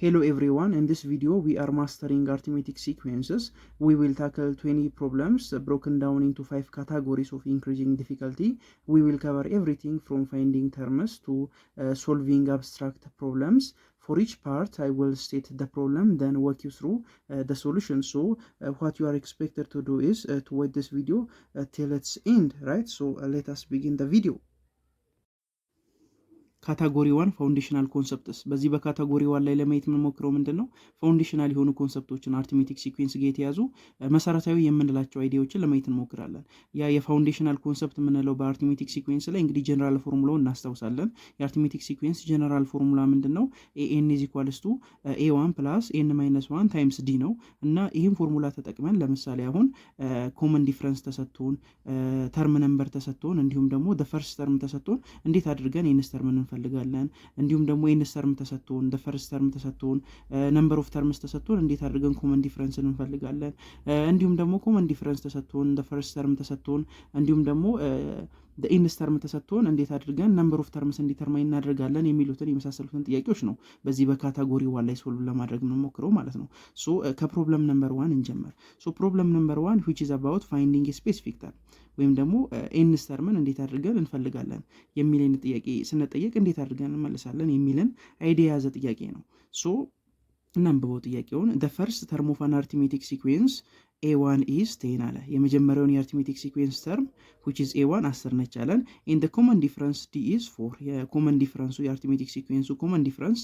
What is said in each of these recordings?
Hello everyone, in this video we are mastering arithmetic sequences. We will tackle 20 problems broken down into 5 categories of increasing difficulty. We will cover everything from finding terms to solving abstract problems. For each part, I will state the problem, then walk you through the solution. So what you are expected to do is to watch this video till its end, right? So let us begin the video. ካታጎሪ 1 ፋውንዴሽናል ኮንሰፕትስ። በዚህ በካታጎሪ 1 ላይ ለማየት የምንሞክረው ምንድነው ፋውንዴሽናል የሆኑ ኮንሰፕቶችን አርithmetic ሲኩዌንስ ጋር የተያዙ መሰረታዊ የምንላቸው አይዲያዎችን ለማየት እንሞክራለን። ያ የፋውንዴሽናል ኮንሰፕት የምንለው በአርithmetic ሲኩዌንስ ላይ እንግዲህ ጀነራል ፎርሙላውን እናስታውሳለን። የአርithmetic ሲኩዌንስ ጀነራል ፎርሙላ ምንድነው? an a1 plus n - 1 ታይምስ d ነው እና ይህን ፎርሙላ ተጠቅመን ለምሳሌ አሁን ኮመን ዲፈረንስ ተሰጥቶን ተርም ነምበር ተሰጥቶን እንዲሁም ደግሞ the first term ተሰጥቶን እንዴት አድርገን n ተርም እንፈልጋለን እንዲሁም ደግሞ n ተርም ተሰጥቶን the first term ተሰጥቶን number of terms ተሰጥቶን እንዴት አድርገን ኮመን ዲፈረንስ እንፈልጋለን እንዲሁም ደግሞ ኮመን ዲፈረንስ ተሰጥቶን the first term ተሰጥቶን እንዲሁም ደግሞ the n term ተሰጥቶን እንዴት አድርገን number of terms እንዲተርማይን እናደርጋለን የሚሉትን የመሳሰሉትን ጥያቄዎች ነው በዚህ በካታጎሪ 1 ላይ ሶልቭ ለማድረግ የምንሞክረው ማለት ነው። ሶ ከፕሮብለም ነምበር 1 እንጀምር። ሶ ፕሮብለም ነምበር 1 which is about finding a specific term ወይም ደግሞ n ተርምን እንዴት አድርገን እንፈልጋለን የሚልን ጥያቄ ስንጠየቅ እንዴት አድርገን እንመልሳለን የሚልን አይዲያ ያዘ ጥያቄ ነው። ሶ እናንብበው ጥያቄውን። the first term of an arithmetic sequence a1 is 10 አለ። የመጀመሪያውን የአርithmetic sequence term which is a1 10 ነች አለን። and the common difference d is 4 የኮመን ዲፈረንሱ የአርithmetic sequence common difference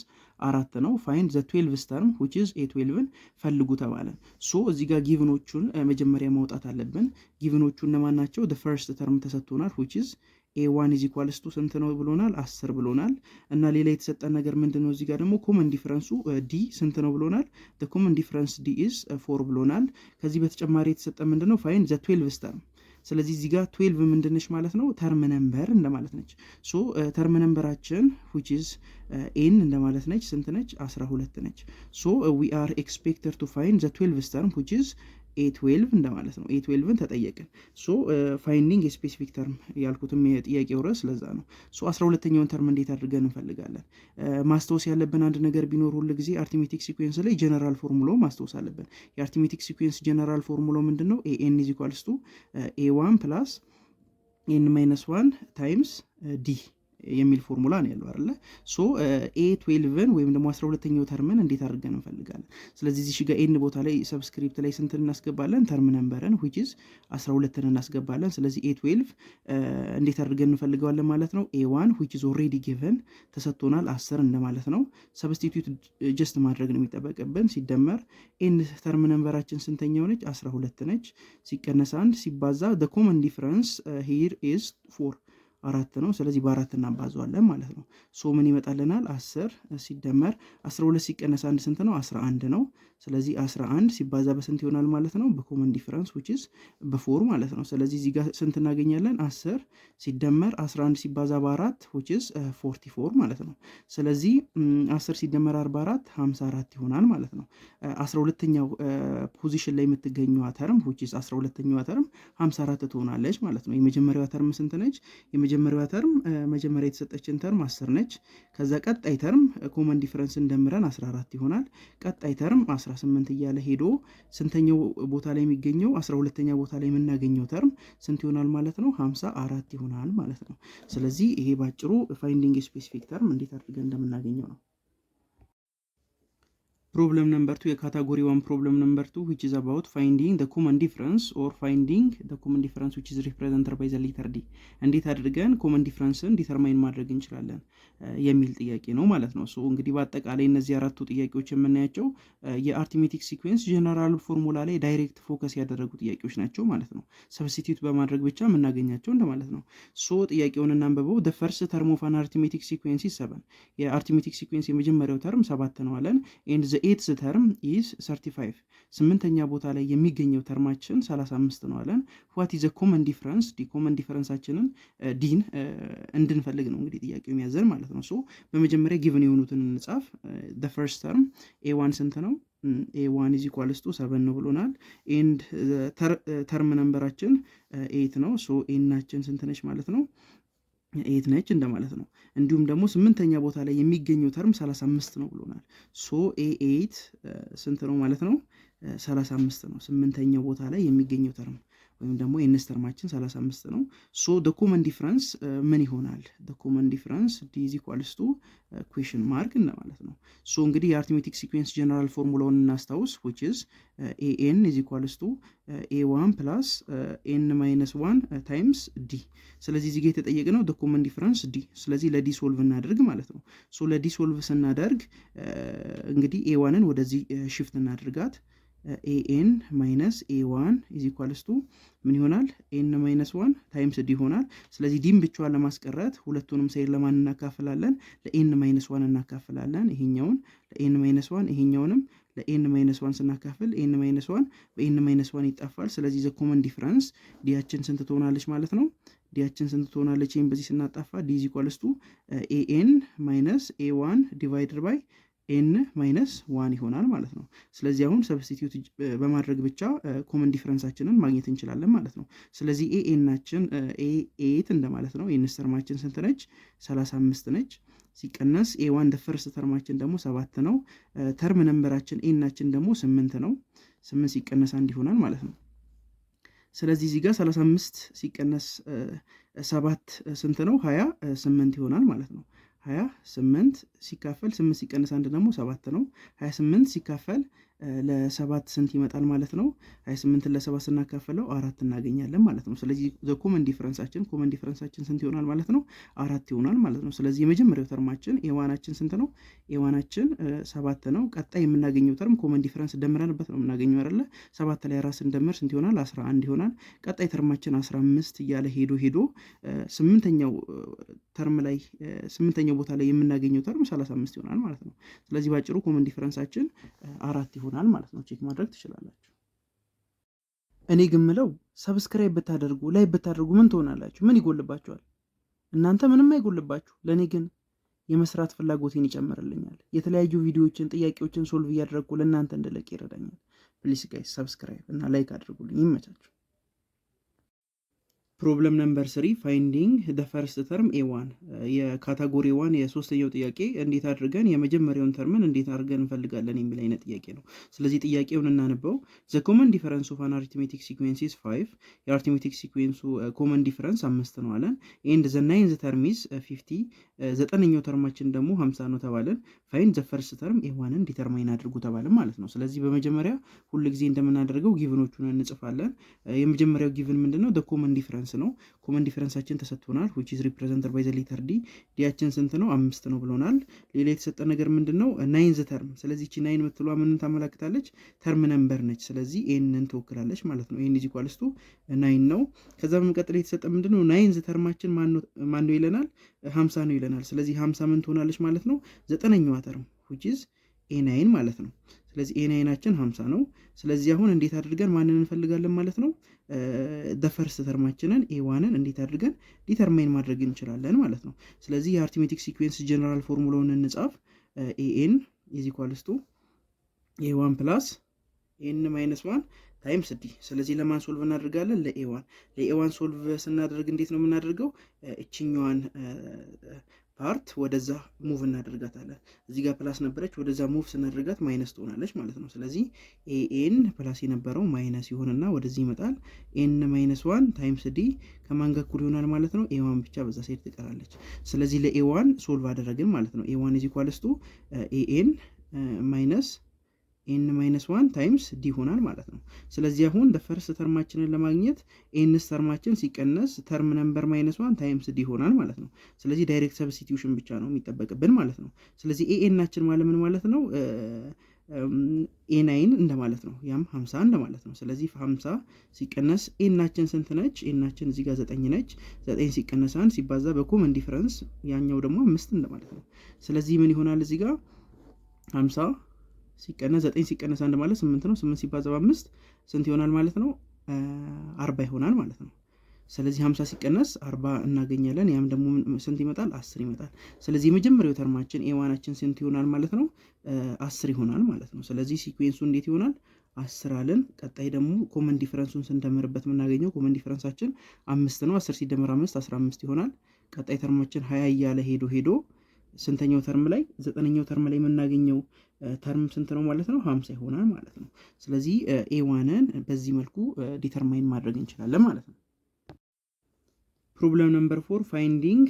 4 ነው። find the 12th term which is a12ን ፈልጉ ተባለን። ሶ እዚህ ጋር ጊቭኖቹን መጀመሪያ ማውጣት አለብን። ጊቭኖቹ እነማን ናቸው? the first term ተሰጥቶናል which is a1 is equals to ስንት ነው ብሎናል? 10 ብሎናል። እና ሌላ የተሰጠን ነገር ምንድነው? እዚህ ጋር ደግሞ ኮመን ዲፈረንሱ d ስንት ነው ብሎናል? the common difference d is 4 ብሎናል። ከዚህ በተጨማሪ የተሰጠን ምንድነው? find the 12th term። ስለዚህ እዚህ ጋር 12 ምንድነች ማለት ነው? ተርም ነምበር እንደማለት ነች። ሶ ተርም ነምበራችን which is n እንደማለት ነች። ስንት ነች? 12 ነች። ሶ we are expected to find the 12th term which is a12 እንደማለት ነው። a12ን ተጠየቅን። ሶ ፋይንዲንግ የስፔሲፊክ ተርም ያልኩትም የጥያቄው ርዕስ ለዛ ነው። ሶ 12ኛውን ተርም እንዴት አድርገን እንፈልጋለን? ማስታወስ ያለብን አንድ ነገር ቢኖር ሁሉ ጊዜ አርithmetic ሲኩዌንስ ላይ ጀነራል ፎርሙላው ማስታወስ አለብን። የአርithmetic ሲኩዌንስ ጀነራል ፎርሙላው ምንድነው? an a1 plus n - 1 ታይምስ d የሚል ፎርሙላ ነው ያለው አይደለ? ሶ a12ን ወይም ደግሞ 12ኛው ተርምን እንዴት አድርገን እንፈልጋለን? ስለዚህ እዚህ ጋር n ቦታ ላይ ሰብስክሪፕት ላይ ስንት እናስገባለን? ተርም ነምበርን which is 12ን እናስገባለን። ስለዚህ a12 እንዴት አድርገን እንፈልገዋለን ማለት ነው? a1 which is already given ተሰጥቶናል 10 እንደማለት ነው። ሰብስቲቲዩት ጀስት ማድረግ ነው የሚጠበቅብን። ሲደመር n ተርም ነምበራችን ስንተኛው ነች? 12 ነች። ሲቀነስ 1 ሲባዛ the common difference here is 4 4 ነው። ስለዚህ በ4 እናባዛዋለን ማለት ነው። ሶ ምን ይመጣልናል? 10 ሲደመር 12 ሲቀነስ 1 ስንት ነው? 11 ነው። ስለዚህ 11 ሲባዛ በስንት ይሆናል ማለት ነው? በኮመን ዲፈረንስ which is በ4 ማለት ነው። ስለዚህ እዚህ ጋር ስንት እናገኛለን? 10 ሲደመር 11 ሲባዛ በ4 which is 44 ማለት ነው። ስለዚህ 10 ሲደመር 44 54 ይሆናል ማለት ነው። 12ኛው ፖዚሽን ላይ የምትገኘው ተርም which is 12ኛው ተርም 54 ትሆናለች ማለት ነው። የመጀመሪያው ተርም ስንት ነች? የመጀመሪያው ተርም መጀመሪያ የተሰጠችን ተርም 10 ነች። ከዛ ቀጣይ ተርም ኮመን ዲፈረንስ እንደምረን 14 ይሆናል። ቀጣይ ተርም 18 እያለ ሄዶ ስንተኛው ቦታ ላይ የሚገኘው 12ኛ ቦታ ላይ የምናገኘው ተርም ስንት ይሆናል ማለት ነው? 54 ይሆናል ማለት ነው። ስለዚህ ይሄ ባጭሩ ፋይንዲንግ ስፔሲፊክ ተርም እንዴት አድርገን እንደምናገኘው ነው። ፕሮብለም ነምበር 2 የካታጎሪ 1 ፕሮብለም ነምበር 2 which is about finding the common difference or finding the common difference which is represented by the letter d እንዴት አድርገን ኮመን ዲፈረንስን ዲተርማይን ማድረግ እንችላለን የሚል ጥያቄ ነው ማለት ነው። ሶ እንግዲህ በአጠቃላይ እነዚህ አራቱ ጥያቄዎች የምናያቸው የአርithmetic ሲኩዌንስ ጀነራል ፎርሙላ ላይ ዳይሬክት ፎከስ ያደረጉ ጥያቄዎች ናቸው ማለት ነው። ሰብስቲቲዩት በማድረግ ብቻ የምናገኛቸው እንደማለት ነው። ሶ ጥያቄውን እናንብበው። the first term of an arithmetic sequence is 7 የአርithmetic ሲኩዌንስ የመጀመሪያው ተርም 7 ነው አለን and the eighth term is 35 ስምንተኛ ቦታ ላይ የሚገኘው ተርማችን 35 ነው አለን። what is the common difference? ዲ ኮመን ዲፈረንሳችንን ዲን እንድንፈልግ ነው እንግዲህ ጥያቄው የሚያዘን ማለት ነው። ሶ በመጀመሪያ ጊቭን የሆኑትን እንጻፍ። the first term a1 ስንት ነው? a1 is equals to 7 ነው ብሎናል። and ተርም ነምበራችን 8 ነው። ሶ ኤናችን ስንት ነች ማለት ነው? 8 ነች እንደማለት ነው። እንዲሁም ደግሞ 8ኛ ቦታ ላይ የሚገኘው ተርም 35 ነው ብሎናል። ሶ ኤ8 ስንት ነው ማለት ነው? 35 ነው። 8ኛው ቦታ ላይ የሚገኘው ተርም ወይም ደግሞ ኤንስ ተርማችን 35 ነው። ሶ ደ ኮመን ዲፍረንስ ምን ይሆናል? ደ ኮመን ዲፍረንስ ዲ ኢዝ ኢኳልስ ቱ ኩዌሽን ማርክ እንደማለት ነው። ሶ እንግዲህ የአርትሜቲክ ሲኩዌንስ ጀነራል ፎርሙላውን እናስታውስ which is ኤን ኢዝ ኢኳልስ ቱ ኤ1 ፕላስ ኤን ማይነስ 1 ታይምስ ዲ። ስለዚህ እዚህ ጋር የተጠየቅነው ደ ኮመን ዲፍረንስ ዲ። ስለዚህ ለዲ ሶልቭ እናደርግ ማለት ነው። ሶ ለዲ ሶልቭ ስናደርግ እንግዲህ ኤዋንን ወደዚህ ሽፍት እናደርጋት ኤን ማይነስ ኤ1 ኢዝ ኢኳልስ ቱ ምን ይሆናል? ኤን ማይነስ 1 ታይምስ ዲ ይሆናል። ስለዚህ ዲን ብቻዋን ለማስቀረት ሁለቱንም ሳይድ ለማን እናካፍላለን? ለኤን ማይነስ 1 እናካፍላለን። ይሄኛውን ለኤን ማይነስ 1 ይሄኛውንም ለኤን ማይነስ 1 ስናካፍል ኤን ማይነስ 1 በኤን ማይነስ 1 ይጣፋል። ስለዚህ ዘ ኮመን ዲፍረንስ ዲያችን ስንት ትሆናለች ማለት ነው? ዲያችን ስንት ትሆናለች? ይሄን በዚህ ስናጣፋ ዲ ኢዝ ኢኳልስ ቱ ኤን ማይነስ ኤ1 ዲቫይድድ ባይ ኤን ማይነስ 1 ይሆናል ማለት ነው። ስለዚህ አሁን ሰብስቲቲዩት በማድረግ ብቻ ኮመን ዲፍረንሳችንን ማግኘት እንችላለን ማለት ነው። ስለዚህ ኤናችን ኤ8 እንደማለት ነው። ኤንስ ተርማችን ስንት ነች? 35 ነች። ሲቀነስ ኤ1 ደ ፈርስት ተርማችን ደግሞ 7 ነው። ተርም ነምበራችን ኤናችን ደግሞ 8 ነው። 8 ሲቀነስ 1 ይሆናል ማለት ነው። ስለዚህ እዚህ ጋር 35 ሲቀነስ 7 ስንት ነው? 28 ይሆናል ማለት ነው። 28 ሲካፈል 8 ሲቀነስ 1 ደግሞ 7 ነው። 28 ሲካፈል ለ7 ስንት ይመጣል ማለት ነው? 28ን ለ7 ስናካፈለው 4 እናገኛለን ማለት ነው። ስለዚህ ኮመን ዲፍረንሳችን ስንት ይሆናል ማለት ነው? 4 ይሆናል ማለት ነው። ስለዚህ የመጀመሪያው ተርማችን ኤዋናችን ስንት ነው? ኤዋናችን 7 ነው። ቀጣይ የምናገኘው ተርም ኮመን ዲፍረንስ ደምረንበት ነው የምናገኘው አይደለ? 7 ላይ 4 ስንደምር ስንት ይሆናል? 11 ይሆናል። ቀጣይ ተርማችን 15 እያለ ሄዶ 8ኛው ተርም ላይ 8ኛው ቦታ ላይ የምናገኘው ተርም 35 ይሆናል ማለት ነው። ስለዚህ ባጭሩ ኮመን ዲፍረንሳችን 4 ይሆናል ማለት ነው። ቼክ ማድረግ ትችላላችሁ። እኔ ግምለው ሰብስክራይብ ብታደርጉ ላይ ብታደርጉ ምን ትሆናላችሁ? ምን ይጎልባችኋል? እናንተ ምንም አይጎልባችሁ። ለእኔ ግን የመስራት ፍላጎቴን ይጨምርልኛል። የተለያዩ ቪዲዮዎችን፣ ጥያቄዎችን ሶልቭ እያደረግኩ ለእናንተ እንድለቅ ይረዳኛል። ፕሊስ ጋይስ ሰብስክራይብ እና ላይክ አድርጉልኝ። ይመቻችሁ። ፕሮብለም ነምበር 3 ፋይንዲንግ ደ ፈርስት ተርም ኤ1 የካታጎሪ 1 የሶስተኛው ጥያቄ እንዴት አድርገን የመጀመሪያውን ተርምን እንዴት አድርገን እንፈልጋለን የሚል አይነት ጥያቄ ነው። ስለዚህ ጥያቄውን እናነበው። ዘ ኮመን ዲፈረንስ ኦፍ አን አርትሜቲክ ሲኩዌንስ ኢዝ 5 የአርትሜቲክ ሲኩዌንሱ ኮመን ዲፈረንስ 5 ነው አለን። ኤንድ ዘ ናይንዝ ተርም ኢዝ 50 ዘጠነኛው ተርማችን ደግሞ 50 ነው ተባለን። ፋይንድ ዘ ፈርስት ተርም ኤ1ን ዲተርማይን አድርጉ ተባለን ማለት ነው። ስለዚህ በመጀመሪያ ሁል ጊዜ እንደምናደርገው ጊቭኖቹን እንጽፋለን። የመጀመሪያው ጊቭን ምንድነው? ደ ኮመን ዲፈረንስ ነው። ኮመን ዲፈረንሳችን ተሰጥቶናል which is represented by the letter D። ዲያችን ስንት ነው? 5 ነው ብሎናል። ሌላ የተሰጠ ነገር ምንድነው? ናይንዝ ተርም። ስለዚህ እቺ ናይን የምትሏ ምንን ታመላክታለች? ተርም ነምበር ነች። ስለዚህ ኤንን ትወክላለች ማለት ነው። ኤን ኢዝ ኢኳልስ ቱ 9 ነው። ከዛ በመቀጠል የተሰጠ ምንድነው? ናይንዝ ተርማችን ማን ነው ይለናል? 50 ነው ይለናል። ስለዚህ 50 ምን ትሆናለች ማለት ነው? ዘጠነኛዋ ተርም which is ኤ9 ማለት ነው። ስለዚህ ኤ9ናችን 50 ነው። ስለዚህ አሁን እንዴት አድርገን ማንን እንፈልጋለን ማለት ነው? ፈርስት ተርማችንን ኤዋንን እንዴት አድርገን ዲተርማይን ማድረግ እንችላለን ማለት ነው። ስለዚህ የአርትሜቲክ ሲኩዌንስ ጀነራል ፎርሙላውን እንጻፍ። ኤን ኢዝ ኢኳልስ ቱ ኤ1 ፕላስ ኤን ማይነስ 1 ታይምስ ዲ። ስለዚህ ለማን ሶልቭ እናደርጋለን? ለኤዋን ሶልቭ ስናደርግ እንዴት ነው የምናደርገው? እችኛዋን ፓርት ወደዛ ሙቭ እናደርጋታለን። እዚህ ጋር ፕላስ ነበረች፣ ወደዛ ሙቭ ስናደርጋት ማይነስ ትሆናለች ማለት ነው። ስለዚህ ኤን ፕላስ የነበረው ማይነስ ይሆንና ወደዚህ ይመጣል። ኤን ማይነስ 1 ታይምስ ዲ ከማን ጋር እኩል ይሆናል ማለት ነው? ኤዋን ብቻ በዛ ሳይድ ትቀራለች። ስለዚህ ለኤዋን ሶልቭ አደረግን ማለት ነው። ኤዋን ኢዝ ኢኳልስ ቱ ኤን ማይነስ ኤን ማይነስ 1 ታይምስ ዲ ይሆናል ማለት ነው። ስለዚህ አሁን ፈርስት ተርማችንን ለማግኘት ኤንስ ተርማችን ሲቀነስ ተርም ነምበር ማይነስ 1 ታይምስ ዲ ይሆናል ማለት ነው። ስለዚህ ዳይሬክት ሰብስቲቲዩሽን ብቻ ነው የሚጠበቅብን ማለት ነው። ስለዚህ ኤናችን ማለት ምን ማለት ነው? ኤ9 እንደማለት ነው። ያም 50 እንደማለት ነው። ስለዚህ 50 ሲቀነስ ኤናችን ስንት ነች? ኤናችን እዚህ ጋር 9 ነች። 9 ሲቀነስ 1 ሲባዛ በኮመን ዲፈረንስ ያኛው ደግሞ 5 እንደማለት ነው። ስለዚህ ምን ይሆናል? እዚህ ጋር 50 ሲቀነስ 9 ሲቀነስ 1 ማለት 8 ነው። 8 ሲባዛ በ5 ስንት ይሆናል ማለት ነው? 40 ይሆናል ማለት ነው። ስለዚህ 50 ሲቀነስ 40 እናገኛለን። ያም ደግሞ ስንት ይመጣል? 10 ይመጣል። ስለዚህ የመጀመሪያው ተርማችን ኤዋናችን ስንት ይሆናል ማለት ነው? 10 ይሆናል ማለት ነው። ስለዚህ ሲኩዌንሱ እንዴት ይሆናል? 10 አለን። ቀጣይ ደግሞ ኮመን ዲፈረንሱን ስንደምርበት የምናገኘው ኮመን ዲፈረንሳችን 5 ነው። 10 ሲደመር 5 15 ይሆናል። ቀጣይ ተርማችን 20 እያለ ሄዶ ስንተኛው ተርም ላይ 9ኛው ተርም ላይ የምናገኘው ተርም ስንት ነው ማለት ነው? 50 ይሆናል ማለት ነው። ስለዚህ ኤዋንን በዚህ መልኩ ዲተርማይን ማድረግ እንችላለን ማለት ነው። ፕሮብለም ነምበር 4 ፋይንዲንግ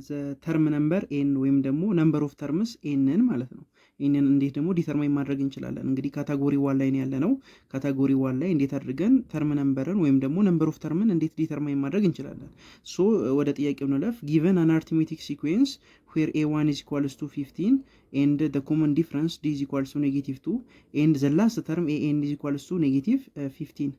ዘ ተርም ነምበር ኤን ወይም ደግሞ ነምበር ኦፍ ተርምስ ኤንን ማለት ነው። ኤንን እንዴት ደግሞ ዲተርማይን ማድረግ እንችላለን? እንግዲህ ካታጎሪ ዋን ላይ ያለ ነው። ካታጎሪ ዋን ላይ እንዴት አድርገን ተርም ነምበርን ወይም ደግሞ ነምበር ኦፍ ተርምን እንዴት ዲተርማይን ማድረግ እንችላለን? ሶ ወደ ጥያቄው እንለፍ። ጊቨን አን አርትሜቲክ ሲኩዌንስ where a1 is equals to 15 and the common difference d is equals to -2 and the last term an is equals to -15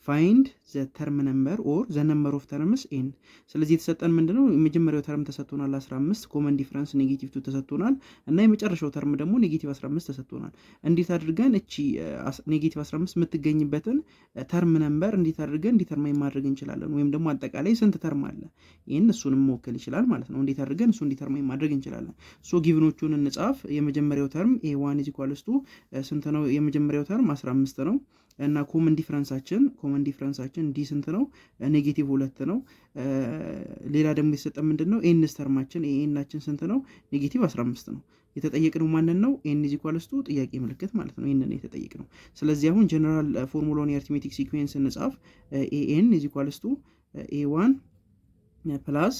find the term number or the number of terms n። ስለዚህ የተሰጠን ምንድነው? የመጀመሪያው ተርም ተሰጥቶናል 15 ኮመን ዲፍረንስ -2 ተሰጥቶናል እና የመጨረሻው ተርም ደግሞ -15 ተሰጥቶናል። እንዴት አድርገን እቺ -15 የምትገኝበትን ተርም ነምበር እንዴት አድርገን ዲተርማይን ማድረግ እንችላለን? ወይም ደግሞ አጠቃላይ ስንት ተርም አለ ይሄን እሱንም መወከል ይችላል ማለት ነው። እንዴት አድርገን እሱን ዲተርማይን ማድረግ እንችላለን? ሶ ጊቭኖቹን እንጻፍ። የመጀመሪያው ተርም a1 is equals to ስንት ነው? የመጀመሪያው ተርም 15 ነው እና ኮመን ዲፍረንሳችን ዲ ስንት ነው? -2 ነው። ሌላ ደግሞ የተሰጠ ምንድነው? ኤንስ ተርማችን ኤናችን ስንት ነው? -15 ነው። የተጠየቅነው ማንን ነው? ኤን ኢዝ ኢኳልስ ቱ ጥያቄ ምልክት ማለት ነው። ኤንን የተጠየቅነው። ስለዚህ አሁን ጀነራል ፎርሙላውን የአርትሜቲክ ሲኩዌንስ እንጻፍ። ኤን ኢዝ ኢኳልስ ቱ ኤ1 ፕላስ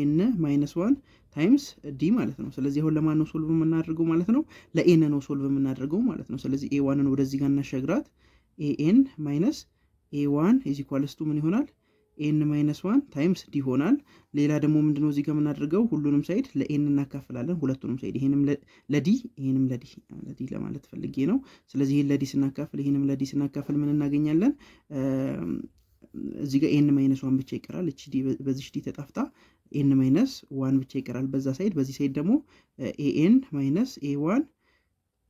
ኤን -1 ታይምስ ዲ ማለት ነው። ስለዚህ አሁን ለማን ነው ሶልቭ የምናደርገው ማለት ነው? ለኤን ነው ሶልቭ የምናደርገው ማለት ነው። ስለዚህ ኤ1ን ወደዚህ ጋር እናሸግራት። ኤን ማይነስ ኤ1 ኢዝ ኢኳልስ ቱ ምን ይሆናል? ኤን -1 ታይምስ ዲ ይሆናል። ሌላ ደግሞ ምንድነው እዚህ ጋር የምናደርገው? ሁሉንም ሳይድ ለኤን እናካፍላለን፣ ሁለቱንም ሳይድ። ይሄንም ለዲ ይሄንም ለዲ ለማለት ፈልጌ ነው። ስለዚህ ይሄን ለዲ ስናካፍል ይሄንም ለዲ ስናካፍል ምን እናገኛለን? እዚህ ጋር ኤን -1 ብቻ ይቀራል። እቺ ዲ በዚህ ዲ ተጣፍታ ኤን -1 ብቻ ይቀራል በዛ ሳይድ። በዚህ ሳይድ ደግሞ ኤን -ኤ1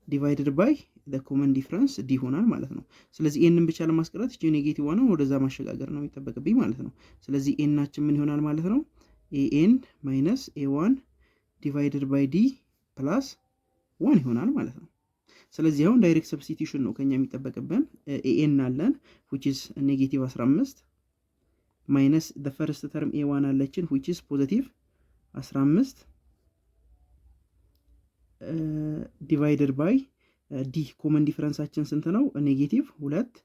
ዲቫይድድ ባይ the common difference ዲ ይሆናል ማለት ነው። ስለዚህ ኤንን ብቻ ለማስቀረት እቺ ኔጌቲቭ ዋን ወደዛ ማሸጋገር ነው የሚጠበቅብኝ ማለት ነው። ስለዚህ ኤናችን ምን ይሆናል ማለት ነው? ኤን -ኤ1 ዲቫይድድ ባይ ዲ ፕላስ 1 ይሆናል ማለት ነው። ስለዚህ አሁን ዳይሬክት ሰብስቲቱሽን ነው ከኛ የሚጠበቅብን። ኤን አለን which is -15 minus the first term a1 አለችን which is positive 15 divided by ዲ ኮመን ዲፈረንሳችን ስንት ነው? -2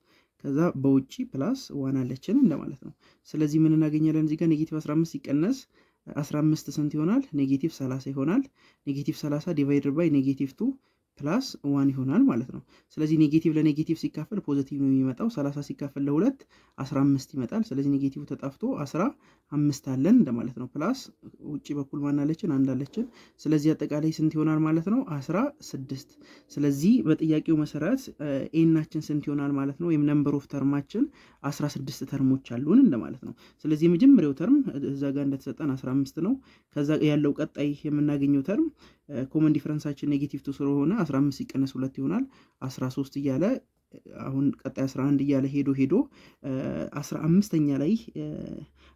ከዛ በውጪ ፕላስ 1 አለችን እንደማለት ነው። ስለዚህ ምን እናገኛለን? እዚህ ጋር -15 ሲቀነስ 15 ስንት ይሆናል? -30 ይሆናል። -30 ዲቫይደድ ባይ -2 ፕላስ 1 ይሆናል ማለት ነው። ስለዚህ ኔጌቲቭ ለኔጌቲቭ ሲካፈል ፖዚቲቭ ነው የሚመጣው። 30 ሲካፈል ለ2 15 ይመጣል። ስለዚህ ኔጌቲቭ ተጣፍቶ 15 አለን እንደማለት ነው። ፕላስ ውጪ በኩል ማን አለችን? አንድ አለችን። ስለዚህ አጠቃላይ ስንት ይሆናል ማለት ነው? 16። ስለዚህ በጥያቄው መሰረት ኤናችን ስንት ይሆናል ማለት ነው? ወይም ነምበር ኦፍ ተርማችን 16 ተርሞች አሉን እንደማለት ነው። ስለዚህ የመጀመሪያው ተርም እዛ ጋር እንደተሰጠን 15 ነው። ከዛ ያለው ቀጣይ የምናገኘው ተርም ኮመን ዲፈረንሳችን -2 ስለሆነ 15 ሲቀነስ 2 ይሆናል 13 እያለ አሁን ቀጣይ 11 እያለ ሄዶ 15ኛ ላይ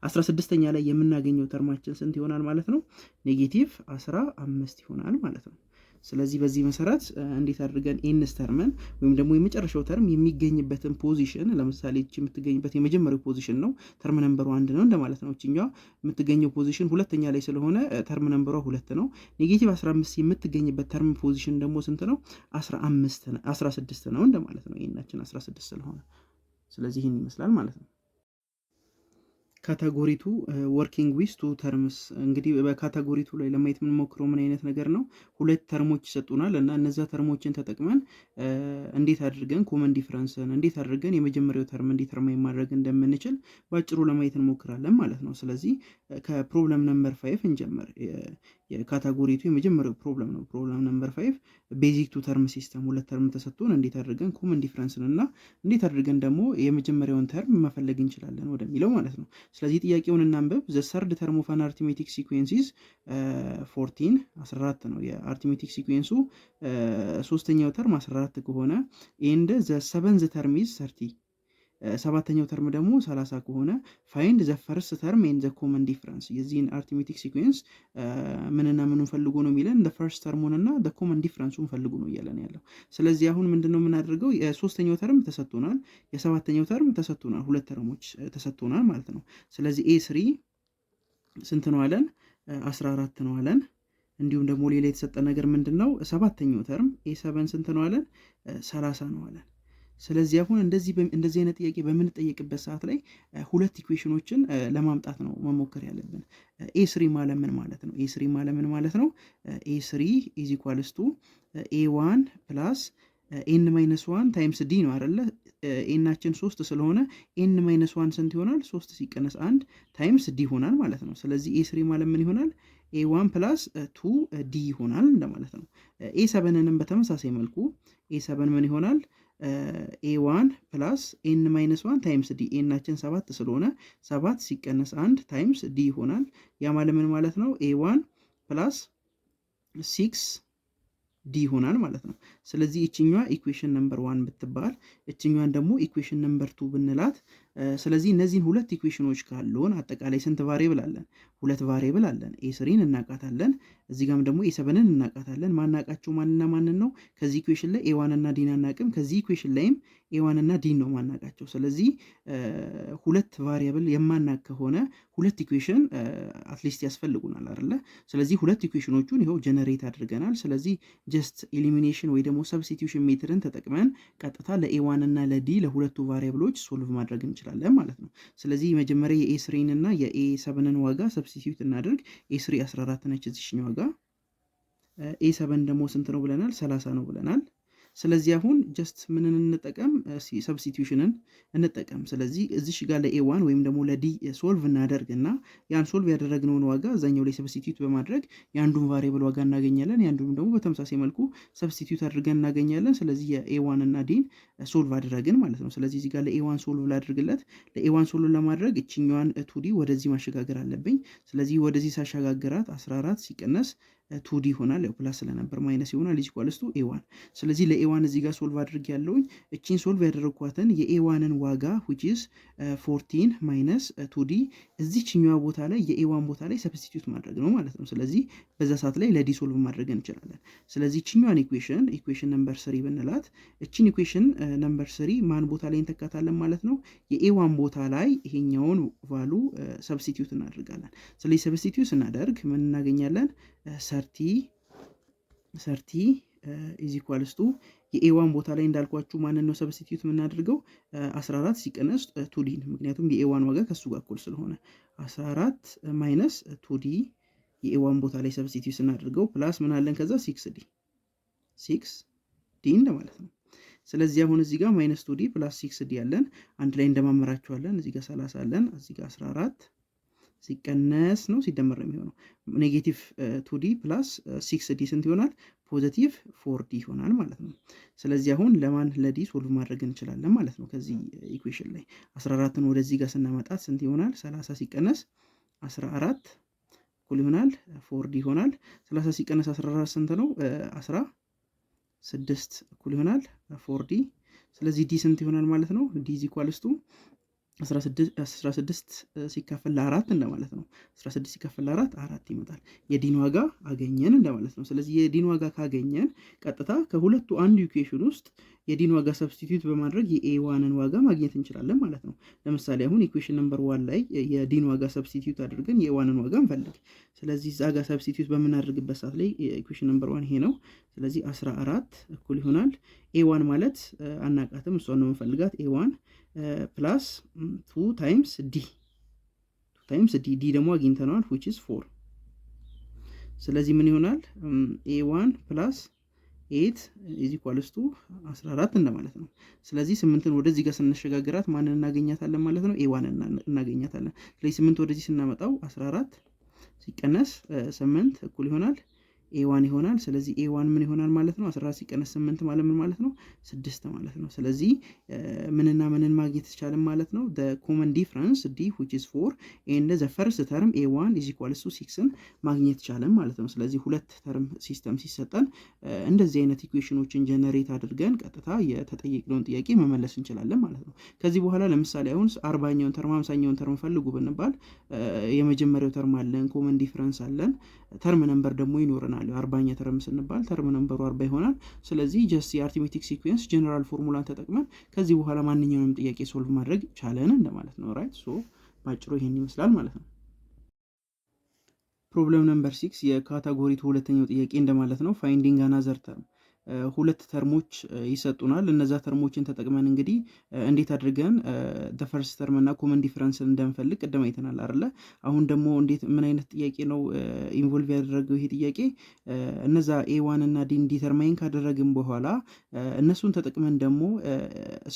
16ኛ ላይ የምናገኘው ተርማችን ስንት ይሆናል ማለት ነው? -15 ይሆናል ማለት ነው። ስለዚህ በዚህ መሰረት እንዴት አድርገን ኤንስ ተርምን ወይም ደግሞ የመጨረሻው ተርም የሚገኝበትን ፖዚሽን፣ ለምሳሌ እቺ የምትገኝበት የመጀመሪያው ፖዚሽን ነው፣ ተርም ነምበሩ 1 ነው እንደማለት ነው። እቺኛዋ የምትገኘው ፖዚሽን ሁለተኛ ላይ ስለሆነ ተርም ነምበሯ 2 ነው። -15 የምትገኝበት ተርም ፖዚሽን ደግሞ ስንት ነው? 16 ነው እንደማለት ነው። ኤናችን 16 ስለሆነ ስለዚህ ይህን ይመስላል ማለት ነው። ካታጎሪ 2 ወርኪንግ ዊዝ ቱ ተርምስ። እንግዲህ በካታጎሪ 2 ላይ ለማየት የምንሞክረው ምን አይነት ነገር ነው? ሁለት ተርሞች ይሰጡናል እና እነዛ ተርሞችን ተጠቅመን እንዴት አድርገን ኮመን ዲፈረንስን እንዴት አድርገን የመጀመሪያው ተርም ዲተርማይን ማድረግ እንደምንችል ባጭሩ ለማየት እንሞክራለን ማለት ነው። ስለዚህ ከፕሮብለም ነምበር 5 እንጀምር። የካታጎሪ 2 የመጀመሪያው ፕሮብለም ነው። ፕሮብለም ነምበር 5 ቤዚክ ቱ ተርም ሲስተም፣ ሁለት ተርም ተሰጥቶን እንዴት አድርገን ኮመን ዲፈረንስን እና እንዴት አድርገን ደግሞ የመጀመሪያውን ተርም መፈለግ እንችላለን ወደሚለው ማለት ነው። ስለዚህ ጥያቄውን እናንብብ። ዘ ሰርድ ተርም ኦፍ አን አርትሜቲክ ሲኩዌንስ ኢዝ 14 ነው የአርትሜቲክ ሲኩዌንሱ። ሶስተኛው ተርም 14 ከሆነ ኤንድ ዘ ሰቨንዝ ተርም ኢዝ 30፣ ሰባተኛው ተርም ደግሞ 30 ከሆነ ፋይንድ ዘ ፈርስት ተርም ኤንድ ዘ ኮመን ዲፈረንስ። የዚህን አርትሜቲክ ሲኩዌንስ ምንና ምኑን ፈልጉ ነው የሚለን? ዘ ፈርስት ተርሙን እና ዘ ኮመን ዲፈረንሱን ፈልጉ ነው እያለን ያለው። ስለዚህ አሁን ምንድነው የምናደርገው? የሶስተኛው ተርም ተሰጥቶናል፣ የሰባተኛው ተርም ተሰጥቶናል፣ ሁለት ተርሞች ተሰጥቶናል ማለት ነው። ስለዚህ A3 ስንት ነው አለን? 14 ነው አለን። እንዲሁም ደግሞ ሌላ የተሰጠ ነገር ምንድን ነው? ሰባተኛው ተርም a7 ስንት ነው አለን? 30 ነው አለን። ስለዚህ አሁን እንደዚህ አይነት ጥያቄ በምንጠየቅበት ሰዓት ላይ ሁለት ኢኩዌሽኖችን ለማምጣት ነው መሞከር ያለብን። a3 ማለት ምን ማለት ነው? a3 ማለት ምን ማለት ነው? a3 ኢዝ ኢኳልስ ቱ a1 ፕላስ ኤን ማይነስ 1 ታይምስ ዲ ነው አይደለ? ኤናችን 3 ስለሆነ ኤን ማይነስ 1 ስንት ይሆናል? 3 ሲቀነስ 1 ታይምስ ዲ ይሆናል ማለት ነው። ስለዚህ a3 ማለት ምን ይሆናል? a1 ፕላስ 2 ዲ ይሆናል እንደማለት ነው። a7ንም በተመሳሳይ መልኩ a7 ምን ይሆናል? a1 ፕላስ ኤን ማይነስ 1 ታይምስ ዲ ኤናችን 7 ስለሆነ 7 ሲቀነስ 1 ታይምስ ዲ ይሆናል። ያ ማለት ምን ማለት ነው? a1 ፕላስ 6 ዲ ይሆናል ማለት ነው። ስለዚህ እችኛዋ ኢኩዌሽን ነምበር 1 ብትባል እችኛዋን ደግሞ ኢኩዌሽን ነምበር 2 ብንላት፣ ስለዚህ እነዚህን ሁለት ኢኩዌሽኖች ካሉን አጠቃላይ ስንት ቫሪብል አለን? ሁለት ቫሪብል አለን። ኤ3ን እናቃታለን፣ እዚህ ጋም ደግሞ ኤ7ን እናቃታለን። ማናቃቸው ማንና ማንን ነው? ከዚህ ኢኩዌሽን ላይ ኤ1 እና ዲን አናቅም። ከዚህ ኢኩዌሽን ላይም ኤ1 እና ዲን ነው ማናቃቸው። ስለዚህ ሁለት ቫሪብል የማናቅ ከሆነ ሁለት ኢኩዌሽን አትሊስት ያስፈልጉናል አይደለ? ስለዚህ ሁለት ኢኩዌሽኖቹን ይኸው ጀነሬት አድርገናል። ስለዚህ ጀስት ኤሊሚኔሽን ወይ ደግሞ ሰብስቲቱሽን ሜትርን ተጠቅመን ቀጥታ ለኤ1 እና ለዲ ለሁለቱ ቫሪብሎች ሶልቭ ማድረግ እንችላለን ማለት ነው። ስለዚህ መጀመሪያ የኤ3 እና የኤ7ን ዋጋ ሰብስቲቱት እናድርግ። ኤ3 14 ነች እዚሽኛ ዋጋ፣ ኤ7 ደግሞ ስንት ነው ብለናል? 30 ነው ብለናል። ስለዚህ አሁን ጀስት ምንን እንጠቀም? ሰብስቲቱሽንን እንጠቀም። ስለዚህ እዚሽ ጋር ለኤ1 ወይም ደግሞ ለዲ ሶልቭ እናደርግና ያን ሶልቭ ያደረግነውን ዋጋ እዛኛው ላይ ሰብስቲቱት በማድረግ የአንዱን ቫሪብል ዋጋ እናገኛለን፣ የአንዱን ደግሞ በተመሳሳይ መልኩ ሰብስቲቱት አድርገን እናገኛለን። ስለዚህ የኤ1 እና ዲን ሶልቭ አድረግን ማለት ነው። ስለዚህ እዚህ ጋር ለኤ1 ሶልቭ ላድርግለት። ለኤ1 ሶልቭ ለማድረግ እችኛዋን ቱዲ ወደዚህ ማሸጋገር አለብኝ። ስለዚህ ወደዚህ ሳሸጋግራት 14 ሲቀነስ ቱዲ ይሆናል። ያው ፕላስ ስለነበር ማይነስ ይሆናል ኢኳልስ ቱ ኤ1። ስለዚህ ለኤ1 እዚህ ጋር ሶልቭ አድርግ ያለውኝ እቺን ሶልቭ ያደረግኳትን የኤ1ን ዋጋ which is 14 ማይነስ ቱዲ እዚህኛዋ ቦታ ላይ የኤ1 ቦታ ላይ ሰብስቲቱት ማድረግ ነው ማለት ነው። ስለዚህ በዛ ሰዓት ላይ ለዲ ሶልቭ ማድረግ እንችላለን። ስለዚህ እቺኛዋን ኢኩዌሽን ነምበር 3 ብንላት እቺን ኢኩዌሽን ነምበር 3 ማን ቦታ ላይ እንተካታለን ማለት ነው? የኤ1 ቦታ ላይ ይሄኛውን ቫሉ ሰብስቲቱት እናደርጋለን። ስለዚህ ሰብስቲቱት ስናደርግ ምን እናገኛለን? 30 ኢዝ ኢኳልስ ቱ የኤ1 ቦታ ላይ እንዳልኳችሁ ማንን ነው ሰብስቲቱት የምናደርገው? 14 ሲቀነስ ቱዲን፣ ምክንያቱም የኤ1 ዋጋ ከሱ ጋር እኩል ስለሆነ 14 ማይነስ ቱዲ የኤ1 ቦታ ላይ ሰብስቲቱት ስናደርገው ፕላስ ምን አለን? ከዛ 6 ዲ እንደማለት ነው። ስለዚህ አሁን እዚህ ጋር ማይነስ ቱዲ ፕላስ 6 ዲ ያለን አንድ ላይ እንደማመራቸዋለን። እዚህ ጋር 30 አለን፣ እዚህ ጋር 14 ሲቀነስ ነው ሲደመር ነው የሚሆነው ኔጌቲቭ 2ዲ ፕላስ 6ዲ ስንት ይሆናል? ፖዚቲቭ 4ዲ ይሆናል ማለት ነው። ስለዚህ አሁን ለማን ለዲ ሶልቭ ማድረግ እንችላለን ማለት ነው። ከዚህ ኢኩዌሽን ላይ 14ን ወደዚህ ጋር ስናመጣት ስንት ይሆናል? 30 ሲቀነስ 14 እኩል ይሆናል 4ዲ ይሆናል። 30 ሲቀነስ 14 ስንት ነው? 16 እኩል ይሆናል 4ዲ። ስለዚህ ዲ ስንት ይሆናል ማለት ነው? ዲ ኢዝ ኢኳልስ ቱ 16 ሲካፈል ለ4 እንደማለት ነው። 16 ሲካፈል ለ4 4 ይመጣል። የዲን ዋጋ አገኘን እንደማለት ነው። ስለዚህ የዲን ዋጋ ካገኘን ቀጥታ ከሁለቱ አንዱ ኢኩዌሽን ውስጥ የዲን ዋጋ ሰብስቲቱት በማድረግ የኤ1ን ዋጋ ማግኘት እንችላለን ማለት ነው። ለምሳሌ አሁን ኢኩዌሽን ነምበር 1 ላይ የዲን ዋጋ ሰብስቲቱት አድርገን የኤ1ን ዋጋ እንፈልግ። ስለዚህ እዛ ጋር ሰብስቲቱት በምናደርግበት ሰዓት ላይ ኢኩዌሽን ነምበር 1 ይሄ ነው። ስለዚህ 14 እኩል ይሆናል ኤ1 ማለት አናቃትም፣ እሷን ነው የምንፈልጋት ኤ1 ፕላስ 2 ታይምስ ዲ ዲ ደግሞ አግኝተነዋል which is 4። ስለዚህ ምን ይሆናል? ኤ1 ፕላስ 8 is equals to 14 እንደማለት ነው። ስለዚህ 8ን ወደዚህ ጋር ስንሸጋገራት ማንን እናገኛታለን ማለት ነው? ኤ1 እናገኛታለን። ስለዚህ 8 ወደዚህ ስናመጣው 14 ሲቀነስ 8 እኩል ይሆናል ኤ1 ይሆናል። ስለዚህ ኤ1 ምን ይሆናል ማለት ነው? 14 ሲቀነስ 8 ማለት ምን ማለት ነው? 6 ማለት ነው። ስለዚህ ምንና ምንን ማግኘት ይቻላል ማለት ነው? the common difference d which is 4 and the first term a1 is equals to 6ን ማግኘት ይቻላል ማለት ነው። ስለዚህ ሁለት ተርም ሲስተም ሲሰጠን እንደዚህ አይነት ኢኩዌሽኖችን ጀነሬት አድርገን ቀጥታ የተጠየቅነውን ጥያቄ መመለስ እንችላለን ማለት ነው። ከዚህ በኋላ ለምሳሌ አሁን 40ኛውን ተርም 50ኛውን ተርም ፈልጉ ብንባል የመጀመሪያው ተርም አለን፣ ኮመን ዲፍረንስ አለን፣ ተርም ነምበር ደግሞ ይኖረናል። 40ኛ ተርም ስንባል ተርም ነምበሩ 40 ይሆናል። ስለዚህ ጀስት የአርትሜቲክ ሲኩዌንስ ጀነራል ፎርሙላን ተጠቅመን ከዚህ በኋላ ማንኛውንም ጥያቄ ሶልቭ ማድረግ ቻለን እንደማለት ነው። ራይት ሶ ባጭሩ ይሄን ይመስላል ማለት ነው። ፕሮብለም ነምበር 6 የካታጎሪ 2 ሁለተኛው ጥያቄ እንደማለት ነው። ፋይንዲንግ አናዘር ተርም ሁለት ተርሞች ይሰጡናል። እነዛ ተርሞችን ተጠቅመን እንግዲህ እንዴት አድርገን ፈርስት ተርም እና ኮመን ዲፈረንስን እንደምፈልግ ቅድም አይተናል አይደለ? አሁን ደግሞ እንዴት ምን አይነት ጥያቄ ነው ኢንቮልቭ ያደረገው ይሄ ጥያቄ? እነዛ ኤዋን እና ዲን ዲተርማይን ካደረግን በኋላ እነሱን ተጠቅመን ደግሞ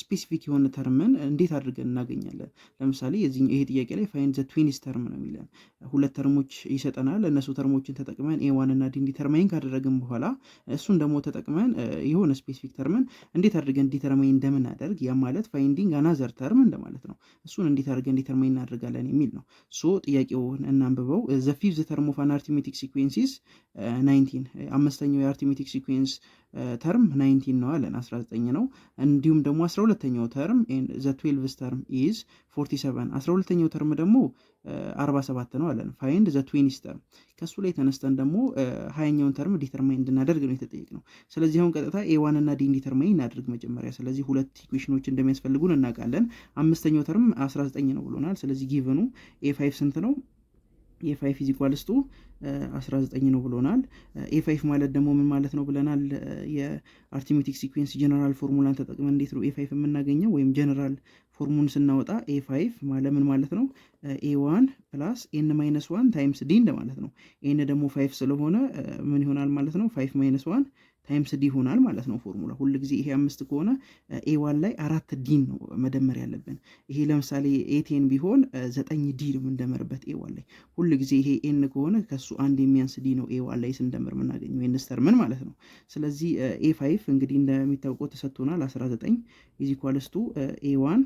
ስፔሲፊክ የሆነ ተርምን እንዴት አድርገን እናገኛለን። ለምሳሌ ይሄ ጥያቄ ላይ ፋይንድ ዘ ትዊንስ ተርም ነው የሚለን። ሁለት ተርሞች ይሰጠናል። እነሱ ተርሞችን ተጠቅመን ኤዋን እና ዲን ዲተርማይን ካደረግን በኋላ እሱን ደግሞ ተጠቅመን የሆነ ስፔሲፊክ ተርምን እንዴት አድርገን ዲተርማይን እንደምናደርግ ያ ማለት ፋይንዲንግ አናዘር ተርም እንደማለት ነው። እሱን እንዴት አድርገን ዲተርማይን እናደርጋለን የሚል ነው። ሶ ጥያቄውን እናንብበው። ዘ ፊፍዝ ተርም ኦፍ አን አርቲሜቲክ ሲኩዌንስ 19 አምስተኛው የአርቲሜቲክ ሲኩዌንስ ተርም 19 ነው አለን፣ 19 ነው። እንዲሁም ደግሞ 12ኛው ተርም ዘ 12th ተርም ኢዝ 47 12ኛው ተርም ደግሞ 47 ነው አለን። ፋይንድ ዘ ትዊንስ ተርም ከሱ ላይ ተነስተን ደግሞ 20ኛውን ተርም ዲተርማይን እንድናደርግ ነው የተጠየቅነው። ስለዚህ አሁን ቀጥታ ኤዋን እና ዲን ዲተርማይን እናደርግ መጀመሪያ። ስለዚህ ሁለት ኢኩዌሽኖች እንደሚያስፈልጉን እናውቃለን። አምስተኛው ተርም 19 ነው ብሎናል። ስለዚህ ጊቭኑ ኤ5 ስንት ነው? ኤ5 ኢዝ ኢኳልስ ቱ 19 ነው ብሎናል። ኤ5 ማለት ደግሞ ምን ማለት ነው ብለናል? የአርቲሜቲክ ሲኩዌንስ ጀነራል ፎርሙላን ተጠቅመን እንዴት ነው ኤ5 የምናገኘው? ወይም ጀነራል ፎርሙን ስናወጣ ኤ5 ማለት ምን ማለት ነው? ኤ1 ፕላስ ኤን ማይነስ 1 ታይምስ ዲ እንደማለት ነው። ኤን ደግሞ 5 ስለሆነ ምን ይሆናል ማለት ነው? 5 ማይነስ 1 ታይምስ ዲ ይሆናል ማለት ነው ፎርሙላ። ሁል ጊዜ ይሄ 5 ከሆነ ኤ1 ላይ 4 ዲን ነው መደመር ያለብን። ይሄ ለምሳሌ ኤ10 ቢሆን 9 ዲ ነው የምንደመርበት ኤ1 ላይ። ሁል ጊዜ ይሄ ኤን ከሆነ ከሱ አንድ የሚያንስ ዲ ነው ኤ1 ላይ ስንደምር የምናገኘው ኤን ተርምን ማለት ነው። ስለዚህ ኤ5 እንግዲህ እንደሚታወቀው ተሰጥቶናል 19 ኢዝ ኢኳልስ ቱ ኤ1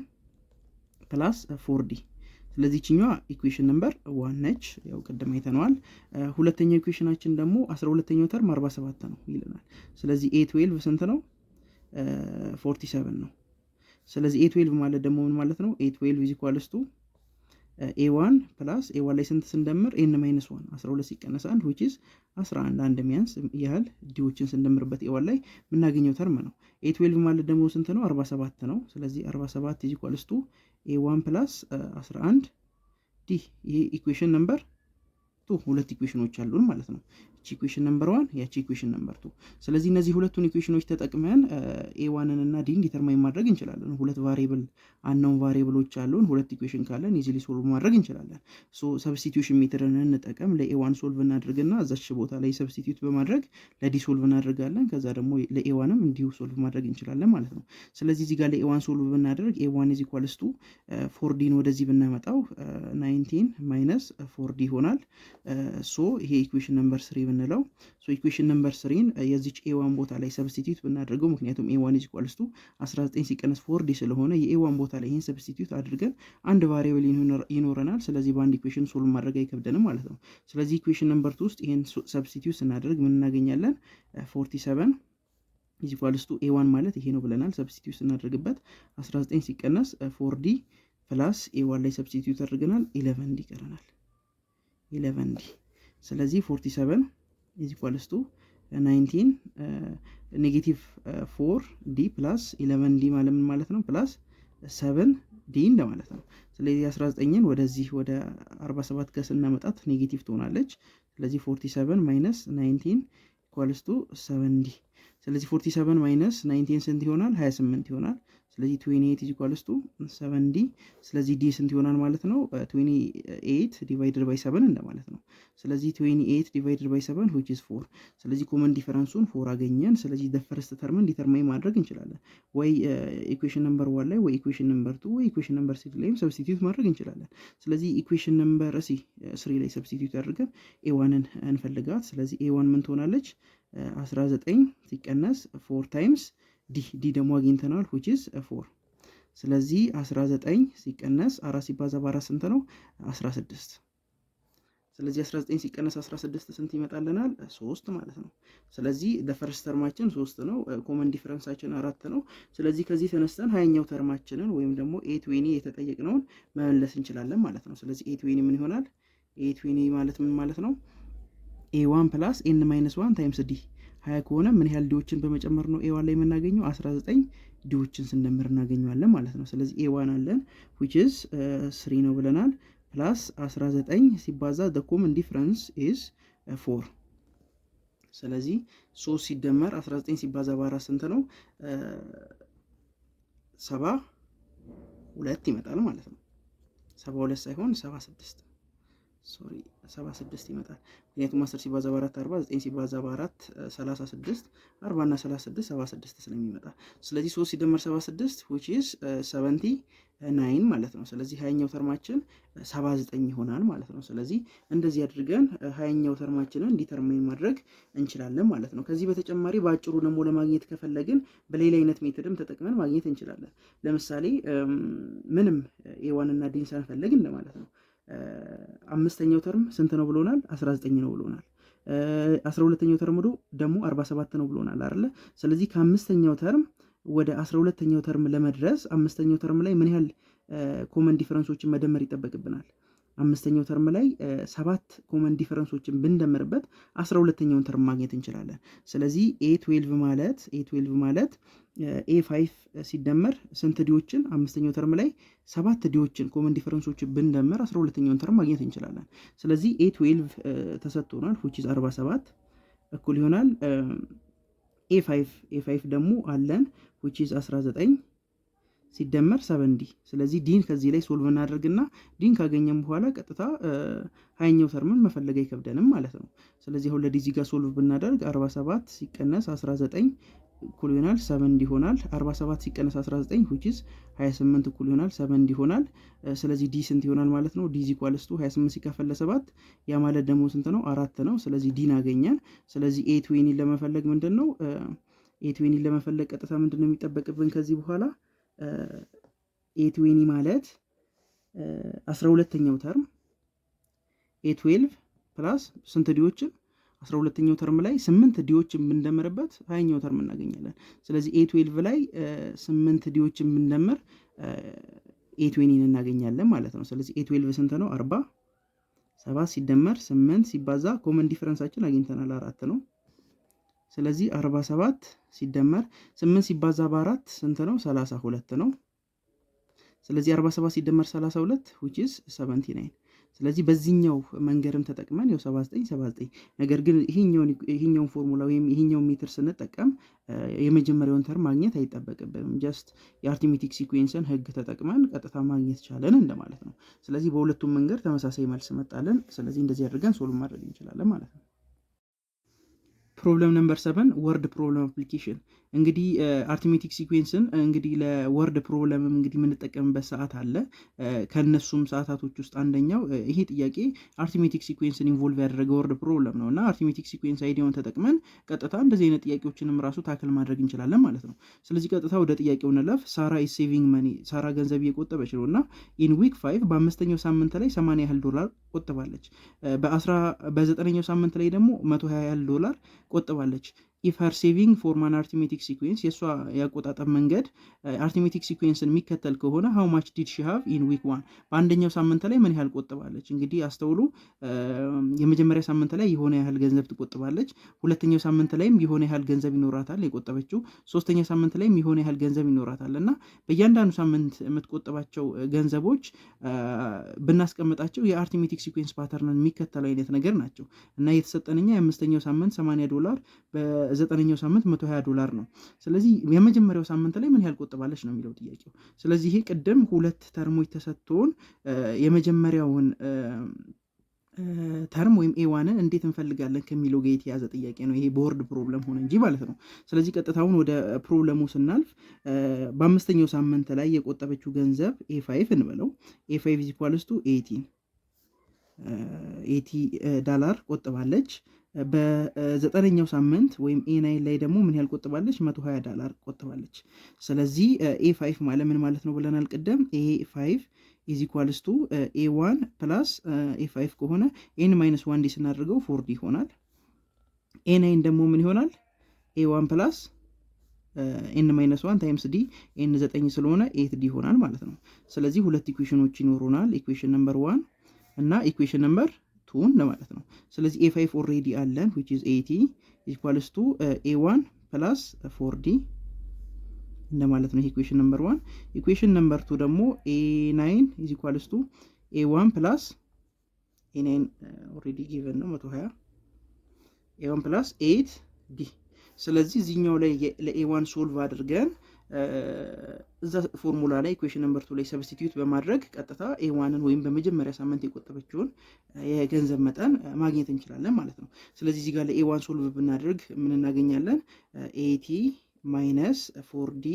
ፕላስ 4ዲ። ስለዚህ ችኛዋ ኢኩዌሽን ነምበር 1 ነች፣ ያው ቅድም አይተነዋል። ሁለተኛው ኢኩዌሽናችን ደግሞ 12ኛው ተርም 47 ነው ይለናል። ስለዚህ ኤ12 ስንት ነው? 47 ነው። ስለዚህ ኤ12 ማለት ደግሞ ምን ማለት ነው? ኤ12 ኢዝ ኢኳልስ ቱ ኤ1 ፕላስ ኤ1 ላይ ስንት ስንደምር ኤን ማይነስ 1 12 ሲቀነስ 1 which is 11 አንድ የሚያንስ ያህል ዲዎችን ስንደምርበት ኤ1 ላይ የምናገኘው ተርም ነው። ኤ12 ማለት ደግሞ ስንት ነው? 47 ነው። ስለዚህ 47 ኢዝ ኢኳልስ ቱ ኤ1 ፕላስ 11 ዲ። ይሄ ኢኩዌሽን ነምበር 2 ሁለት ኢኩዌሽኖች አሉን ማለት ነው። እቺ ኢኩዌሽን ነምበር 1 ያቺ ኢኩዌሽን ነምበር 2። ስለዚህ እነዚህ ሁለቱን ኢኩዌሽኖች ተጠቅመን ኤ1 እና ዲን ዲተርማይን ማድረግ እንችላለን። ሁለት ቫሪየብል አንኖን ቫሪየብሎች አሉን። ሁለት ኢኩዌሽን ካለን ኢዚሊ ሶልቭ ማድረግ እንችላለን። ሶ ሰብስቲቲዩሽን ሜተድን እንጠቀም። ለኤ1 ሶልቭ እናድርግና እዛች ቦታ ላይ ሰብስቲቲዩት በማድረግ ለዲ ሶልቭ እናደርጋለን። ከዛ ደግሞ ለኤ1ም እንዲሁ ሶልቭ ማድረግ እንችላለን ማለት ነው። ስለዚህ እዚህ ጋር ለኤ1 ሶልቭ ብናደርግ ኤ1 ኢዝ ኢኳልስ ቱ 4ዲን ወደዚህ ብናመጣው 19 ማይነስ 4ዲ ይሆናል። ሶ ይሄ ኢኩዌሽን ነምበር 3 ብንለው። ሶ ኢኩዌሽን ነምበር 3ን የዚች ኤ1 ቦታ ላይ ሰብስቲቲዩት ብናደርገው፣ ምክንያቱም ኤ1 ኢዝ ኢኳልስ ቱ 19 ሲቀነስ 4ዲ ስለሆነ የኤ1 ቦታ ላይ ይህን ሰብስቲቲዩት አድርገን አንድ ቫሪየብል ይኖረናል። ስለዚህ በአንድ ኢኩዌሽን ሶልቭ ማድረግ አይከብደንም ማለት ነው። ስለዚህ ኢኩዌሽን ነምበር 2 ውስጥ ይህን ሰብስቲቲዩት ስናደርግ ምን እናገኛለን? 47 ኢዝ ኢኳልስ ቱ ኤ1 ማለት ይሄ ነው ብለናል። ሰብስቲቲዩት ስናደርግበት 19 ሲቀነስ 4ዲ ፕላስ ኤ1 ላይ ሰብስቲቲዩት አድርገናል 11 ዲ ይቀረናል። 11 ዲ። ስለዚህ 47 ኢዝ ኢኳልስ ቱ 19 ኔጌቲቭ 4 ዲ ፕላስ 11 ዲ ማለት ምን ማለት ነው? ፕላስ 7 ዲ እንደማለት ነው። ስለዚህ 19ን ወደዚህ ወደ 47 ጋር ስናመጣት ኔጌቲቭ ትሆናለች። ስለዚህ 47 ማይነስ 19 ኢኳልስ ቱ 7 ዲ። ስለዚህ 47 ማይነስ 19 ስንት ይሆናል? 28 ይሆናል። ስለዚህ 28 ኢዝ ኢኳልስ ቱ 7 ዲ። ስለዚህ ዲ ስንት ይሆናል ማለት ነው? 28 ዲቫይድድ ባይ 7 እንደማለት ነው። ስለዚህ 28 ዲቫይድድ ባይ 7 which is 4። ስለዚህ ኮመን ዲፈረንሱን 4 አገኘን። ስለዚህ ፈርስት ተርምን ዲተርማይን ማድረግ እንችላለን። ወይ ኢኩዌሽን ነምበር 1 ላይ ወይ ኢኩዌሽን ነምበር 2 ወይ ኢኩዌሽን ነምበር 3 ላይም ሰብስቲቲዩት ማድረግ እንችላለን። ስለዚህ ኢኩዌሽን ነምበር 3 ላይ ሰብስቲቲዩት አድርገን ኤ1ን እንፈልጋት። ስለዚህ ኤ1 ምን ትሆናለች? 19 ሲቀነስ 4 ታይምስ ዲ ደግሞ አግኝተናል which is 4። ስለዚህ 19 ሲቀነስ 4 ሲባዛ በ4 ስንት ነው? 16። ስለዚህ 19 ሲቀነስ 16 ስንት ይመጣልናል? 3 ማለት ነው። ስለዚህ ለፈርስት ተርማችን 3 ነው። ኮመን ዲፈረንሳችን 4 ነው። ስለዚህ ከዚህ ተነስተን 20ኛው ተርማችንን ወይም ደግሞ ኤ20 የተጠየቅነውን መመለስ እንችላለን ማለት ነው። ስለዚህ ኤ20 ምን ይሆናል? ኤ20 ማለት ምን ማለት ነው? ኤ1 ፕላስ ኤን ማይነስ 1 ታይምስ ዲ 20 ከሆነ ምን ያህል ዲዎችን በመጨመር ነው ኤዋን ላይ የምናገኘው? 19 ዲዎችን ስንደምር እናገኘዋለን ማለት ነው። ስለዚህ ኤዋን አለን which is 3 ነው ብለናል። ፕላስ 19 ሲባዛ the common difference is 4። ስለዚህ 3 ሲደመር 19 ሲባዛ በ4 ስንት ነው? 72 ይመጣል ማለት ነው። 72 ሳይሆን 76 ሶሪ 76 ይመጣል። ምክንያቱም 10 ሲባዛ በ4 40፣ 9 ሲባዛ በ4 36፣ 40 እና 36 76 ስለሚመጣ ስለዚህ 3 ሲደመር 76 which is 79 ማለት ነው። ስለዚህ 20ኛው ተርማችን 79 ይሆናል ማለት ነው። ስለዚህ እንደዚህ አድርገን 20ኛው ተርማችንን ዲተርማይን ማድረግ እንችላለን ማለት ነው። ከዚህ በተጨማሪ በአጭሩ ደግሞ ለማግኘት ከፈለግን በሌላ አይነት ሜተድም ተጠቅመን ማግኘት እንችላለን። ለምሳሌ ምንም ኤዋን እና ዲን ሳንፈልግ እንደማለት ነው። 5ኛው ተርም ስንት ነው ብሎናል? 19 ነው ብሎናል። 12ኛው ተርም ደግሞ 47 ነው ብሎናል አይደለ? ስለዚህ ከ5ኛው ተርም ወደ 12ኛው ተርም ለመድረስ 5ኛው ተርም ላይ ምን ያህል ኮመን ዲፈረንሶችን መደመር ይጠበቅብናል? 5ኛው ተርም ላይ 7 ኮመን ዲፈረንሶችን ብንደምርበት 12ኛውን ተርም ማግኘት እንችላለን። ስለዚህ A12 ማለት A5 ሲደመር ስንት ዲዎችን 5ኛው ተርም ላይ 7 ዲዎችን ኮመን ዲፈረንሶችን ብንደምር 12ኛውን ተርም ማግኘት እንችላለን። ስለዚህ A12 ተሰጥቶናል which is 47 እኩል ይሆናል A5 ደግሞ አለን which is 19 ሲደመር 70። ስለዚህ ዲን ከዚህ ላይ ሶልቭ እናደርግና ዲን ካገኘን በኋላ ቀጥታ 20ኛው ተርምን መፈለግ አይከብደንም ማለት ነው። ስለዚህ አሁን ለዲዚ ጋር ሶልቭ ብናደርግ 47 ሲቀነስ 19 እኩል ይሆናል 70 ይሆናል። 47 ሲቀነስ 19 which is 28 እኩል ይሆናል 70 ይሆናል። ስለዚህ ዲ ስንት ይሆናል ማለት ነው? ዲ ኢኳልስ ቱ 28 ሲካፈል ለ7 ያ ማለት ደግሞ ስንት ነው? 4 ነው። ስለዚህ ዲን አገኘን። ስለዚህ A20 ለመፈለግ ምንድነው A20 ለመፈለግ ቀጥታ ምንድነው የሚጠበቅብን ከዚህ በኋላ A20 ማለት 12ኛው ተርም A12 ፕላስ ስንት ዲዎችን 12ኛው ተርም ላይ 8 ዲዎችን ብንደምርበት 20ኛው ተርም እናገኛለን። ስለዚህ A12 ላይ 8 ዲዎችን ብንደምር A20 እናገኛለን ማለት ነው። ስለዚህ A12 ስንት ነው? 40 7 ሲደመር 8 ሲባዛ ኮመን ዲፈረንሳችን አግኝተናል 4 ነው። ስለዚህ 47 ሲደመር 8 ሲባዛ በ4 ስንት ነው? 32 ነው። ስለዚህ 47 ሲደመር 32 which is 79። ስለዚህ በዚህኛው መንገድም ተጠቅመን ያው 79 ነገር ግን ይሄኛውን ፎርሙላ ወይም ይሄኛውን ሜትር ስንጠቀም የመጀመሪያውን ተርም ማግኘት አይጠበቅብንም። ጀስት የአርትሜቲክ ሲኩዌንስን ህግ ተጠቅመን ቀጥታ ማግኘት ቻለን እንደማለት ነው። ስለዚህ በሁለቱም መንገድ ተመሳሳይ መልስ መጣለን። ስለዚህ እንደዚህ አድርገን ሶልቭ ማድረግ እንችላለን ማለት ነው። ፕሮብለም ነምበር 7 ወርድ ፕሮብለም አፕሊኬሽን። እንግዲህ አርትሜቲክ ሲኩዌንስን እንግዲህ ለወርድ ፕሮብለም እንግዲህ የምንጠቀምበት ሰዓት አለ። ከነሱም ሰዓታቶች ውስጥ አንደኛው ይሄ ጥያቄ አርትሜቲክ ሲኩዌንስን ኢንቮልቭ ያደረገ ወርድ ፕሮብለም ነው እና አርትሜቲክ ሲኩዌንስ አይዲያውን ተጠቅመን ቀጥታ እንደዚህ አይነት ጥያቄዎችንም ራሱ ታክል ማድረግ እንችላለን ማለት ነው። ስለዚህ ቀጥታ ወደ ጥያቄው እንለፍ። ሳራ ኢዝ ሴቪንግ መኒ፣ ሳራ ገንዘብ እየቆጠበች ነው እና ኢን ዊክ 5 በ5ኛው ሳምንት ላይ $80 ያህል ቆጥባለች። በ9ኛው ሳምንት ላይ ደግሞ $120 ያህል ቆጥባለች። ኢፍ ሄር ሴቪንግ ፎርም አን አርትሜቲክ ሲኩዌንስ፣ የእሷ ያቆጣጠብ መንገድ አርትሜቲክ ሲኩዌንስን የሚከተል ከሆነ ሃው ማች ዲድ ሺ ሃቭ ኢን ዊክ 1፣ በአንደኛው ሳምንት ላይ ምን ያህል ቆጥባለች። እንግዲህ አስተውሉ፣ የመጀመሪያ ሳምንት ላይ የሆነ ያህል ገንዘብ ትቆጥባለች፣ ሁለተኛው ሳምንት ላይም የሆነ ያህል ገንዘብ ይኖራታል የቆጠበችው፣ ሶስተኛ ሳምንት ላይም የሆነ ያህል ገንዘብ ይኖራታል እና በእያንዳንዱ ሳምንት የምትቆጥባቸው ገንዘቦች ብናስቀምጣቸው የአርትሜቲክ ሲኩዌንስ ፓተርንን የሚከተሉ አይነት ነገር ናቸው እና የተሰጠንኛ የ5ኛው ሳምንት $80፣ በ9ኛው ሳምንት $120 ነው። ስለዚህ የመጀመሪያው ሳምንት ላይ ምን ያህል ቆጥባለች ነው የሚለው ጥያቄው። ስለዚህ ይሄ ቅድም ሁለት ተርሞች ተሰጥቶን የመጀመሪያውን ተርም ወይም ኤዋንን እንዴት እንፈልጋለን ከሚለው ጋር የተያዘ ጥያቄ ነው። ይሄ ቦርድ ፕሮብለም ሆነ እንጂ ማለት ነው። ስለዚህ ቀጥታውን ወደ ፕሮብለሙ ስናልፍ በ5ኛው ሳምንት ላይ የቆጠበችው ገንዘብ A5 እንበለው። A5 ኢኳልስ ቱ $80 ቆጥባለች። በ9ኛው ሳምንት ወይም A9 ላይ ደግሞ ምን ያህል ቆጥባለች? $120 ቆጥባለች። ስለዚህ A5 ማለት ምን ማለት ነው ብለናል ቅድም። A5 is equals to A1 plus A5 ከሆነ n-1 ዲ ስናደርገው 4D ይሆናል። A9 ደግሞ ምን ይሆናል? A1 plus n-1 ታይምስ ዲ n9 ስለሆነ 8D ይሆናል ማለት ነው። ስለዚህ ሁለት ኢኩዌሽኖች ይኖሩናል። ኢኩዌሽን ነምበር 1 እና ኢኩዌሽን ነምበር 2 ለማለት ነው። ስለዚህ A5 ኦልሬዲ አለን which is 80 equals to A1 plus 4D እንደማለት ነው። ኢኩዌሽን ነምበር 1። ኢኩዌሽን ነምበር 2 ደግሞ A9 is equals to a1 ፕላስ a9 ኦልሬዲ ጊቨን ነው 120 a1 ፕላስ 8 ዲ። ስለዚህ እዚህኛው ላይ ለa1 ሶልቭ አድርገን እዛ ፎርሙላ ላይ ኢኩዌሽን ነምበር 2 ላይ ሰብስቲቲዩት በማድረግ ቀጥታ a1ን ወይም በመጀመሪያ ሳምንት የቆጠበችውን የገንዘብ መጠን ማግኘት እንችላለን ማለት ነው። ስለዚህ እዚህ ጋር ለa1 ሶልቭ ብናደርግ ምን እናገኛለን? 80 ማይነስ 4d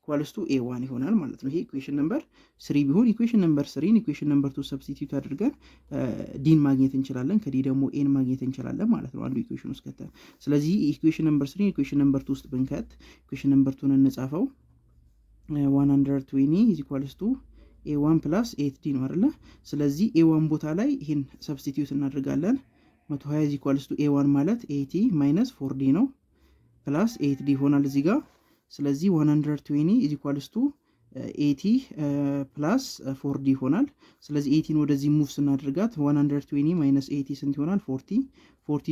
ኢኳልስ ቱ a1 ይሆናል ማለት ነው። ይሄ ኢኩዌሽን ነምበር 3 ቢሆን ኢኩዌሽን ነምበር 3ን ኢኩዌሽን ነምበር 2 ሰብስቲቲዩት አድርገን ዲን ማግኘት እንችላለን፣ ከዲ ደግሞ ኤን ማግኘት እንችላለን ማለት ነው አንዱ ኢኩዌሽን ውስጥ ከተን። ስለዚህ ኢኩዌሽን ነምበር 3 ኢኩዌሽን ነምበር 2 ውስጥ ብንከት ኢኩዌሽን ነምበር 2ን እንጻፈው 120 is equals to a1 plus 8d ነው አይደለ? ስለዚህ a1 ቦታ ላይ ይሄን ሰብስቲቲዩት እናደርጋለን 120 is equals to a1 ማለት 80 minus 4d ነው ፕላስ 8d ይሆናል እዚህ ጋር። ስለዚህ 120 is equals to 80 ፕላስ 4d ይሆናል። ስለዚህ 80 ወደዚህ ሙቭ ስናደርጋት 120 ማይነስ 80 ስንት ይሆናል? 40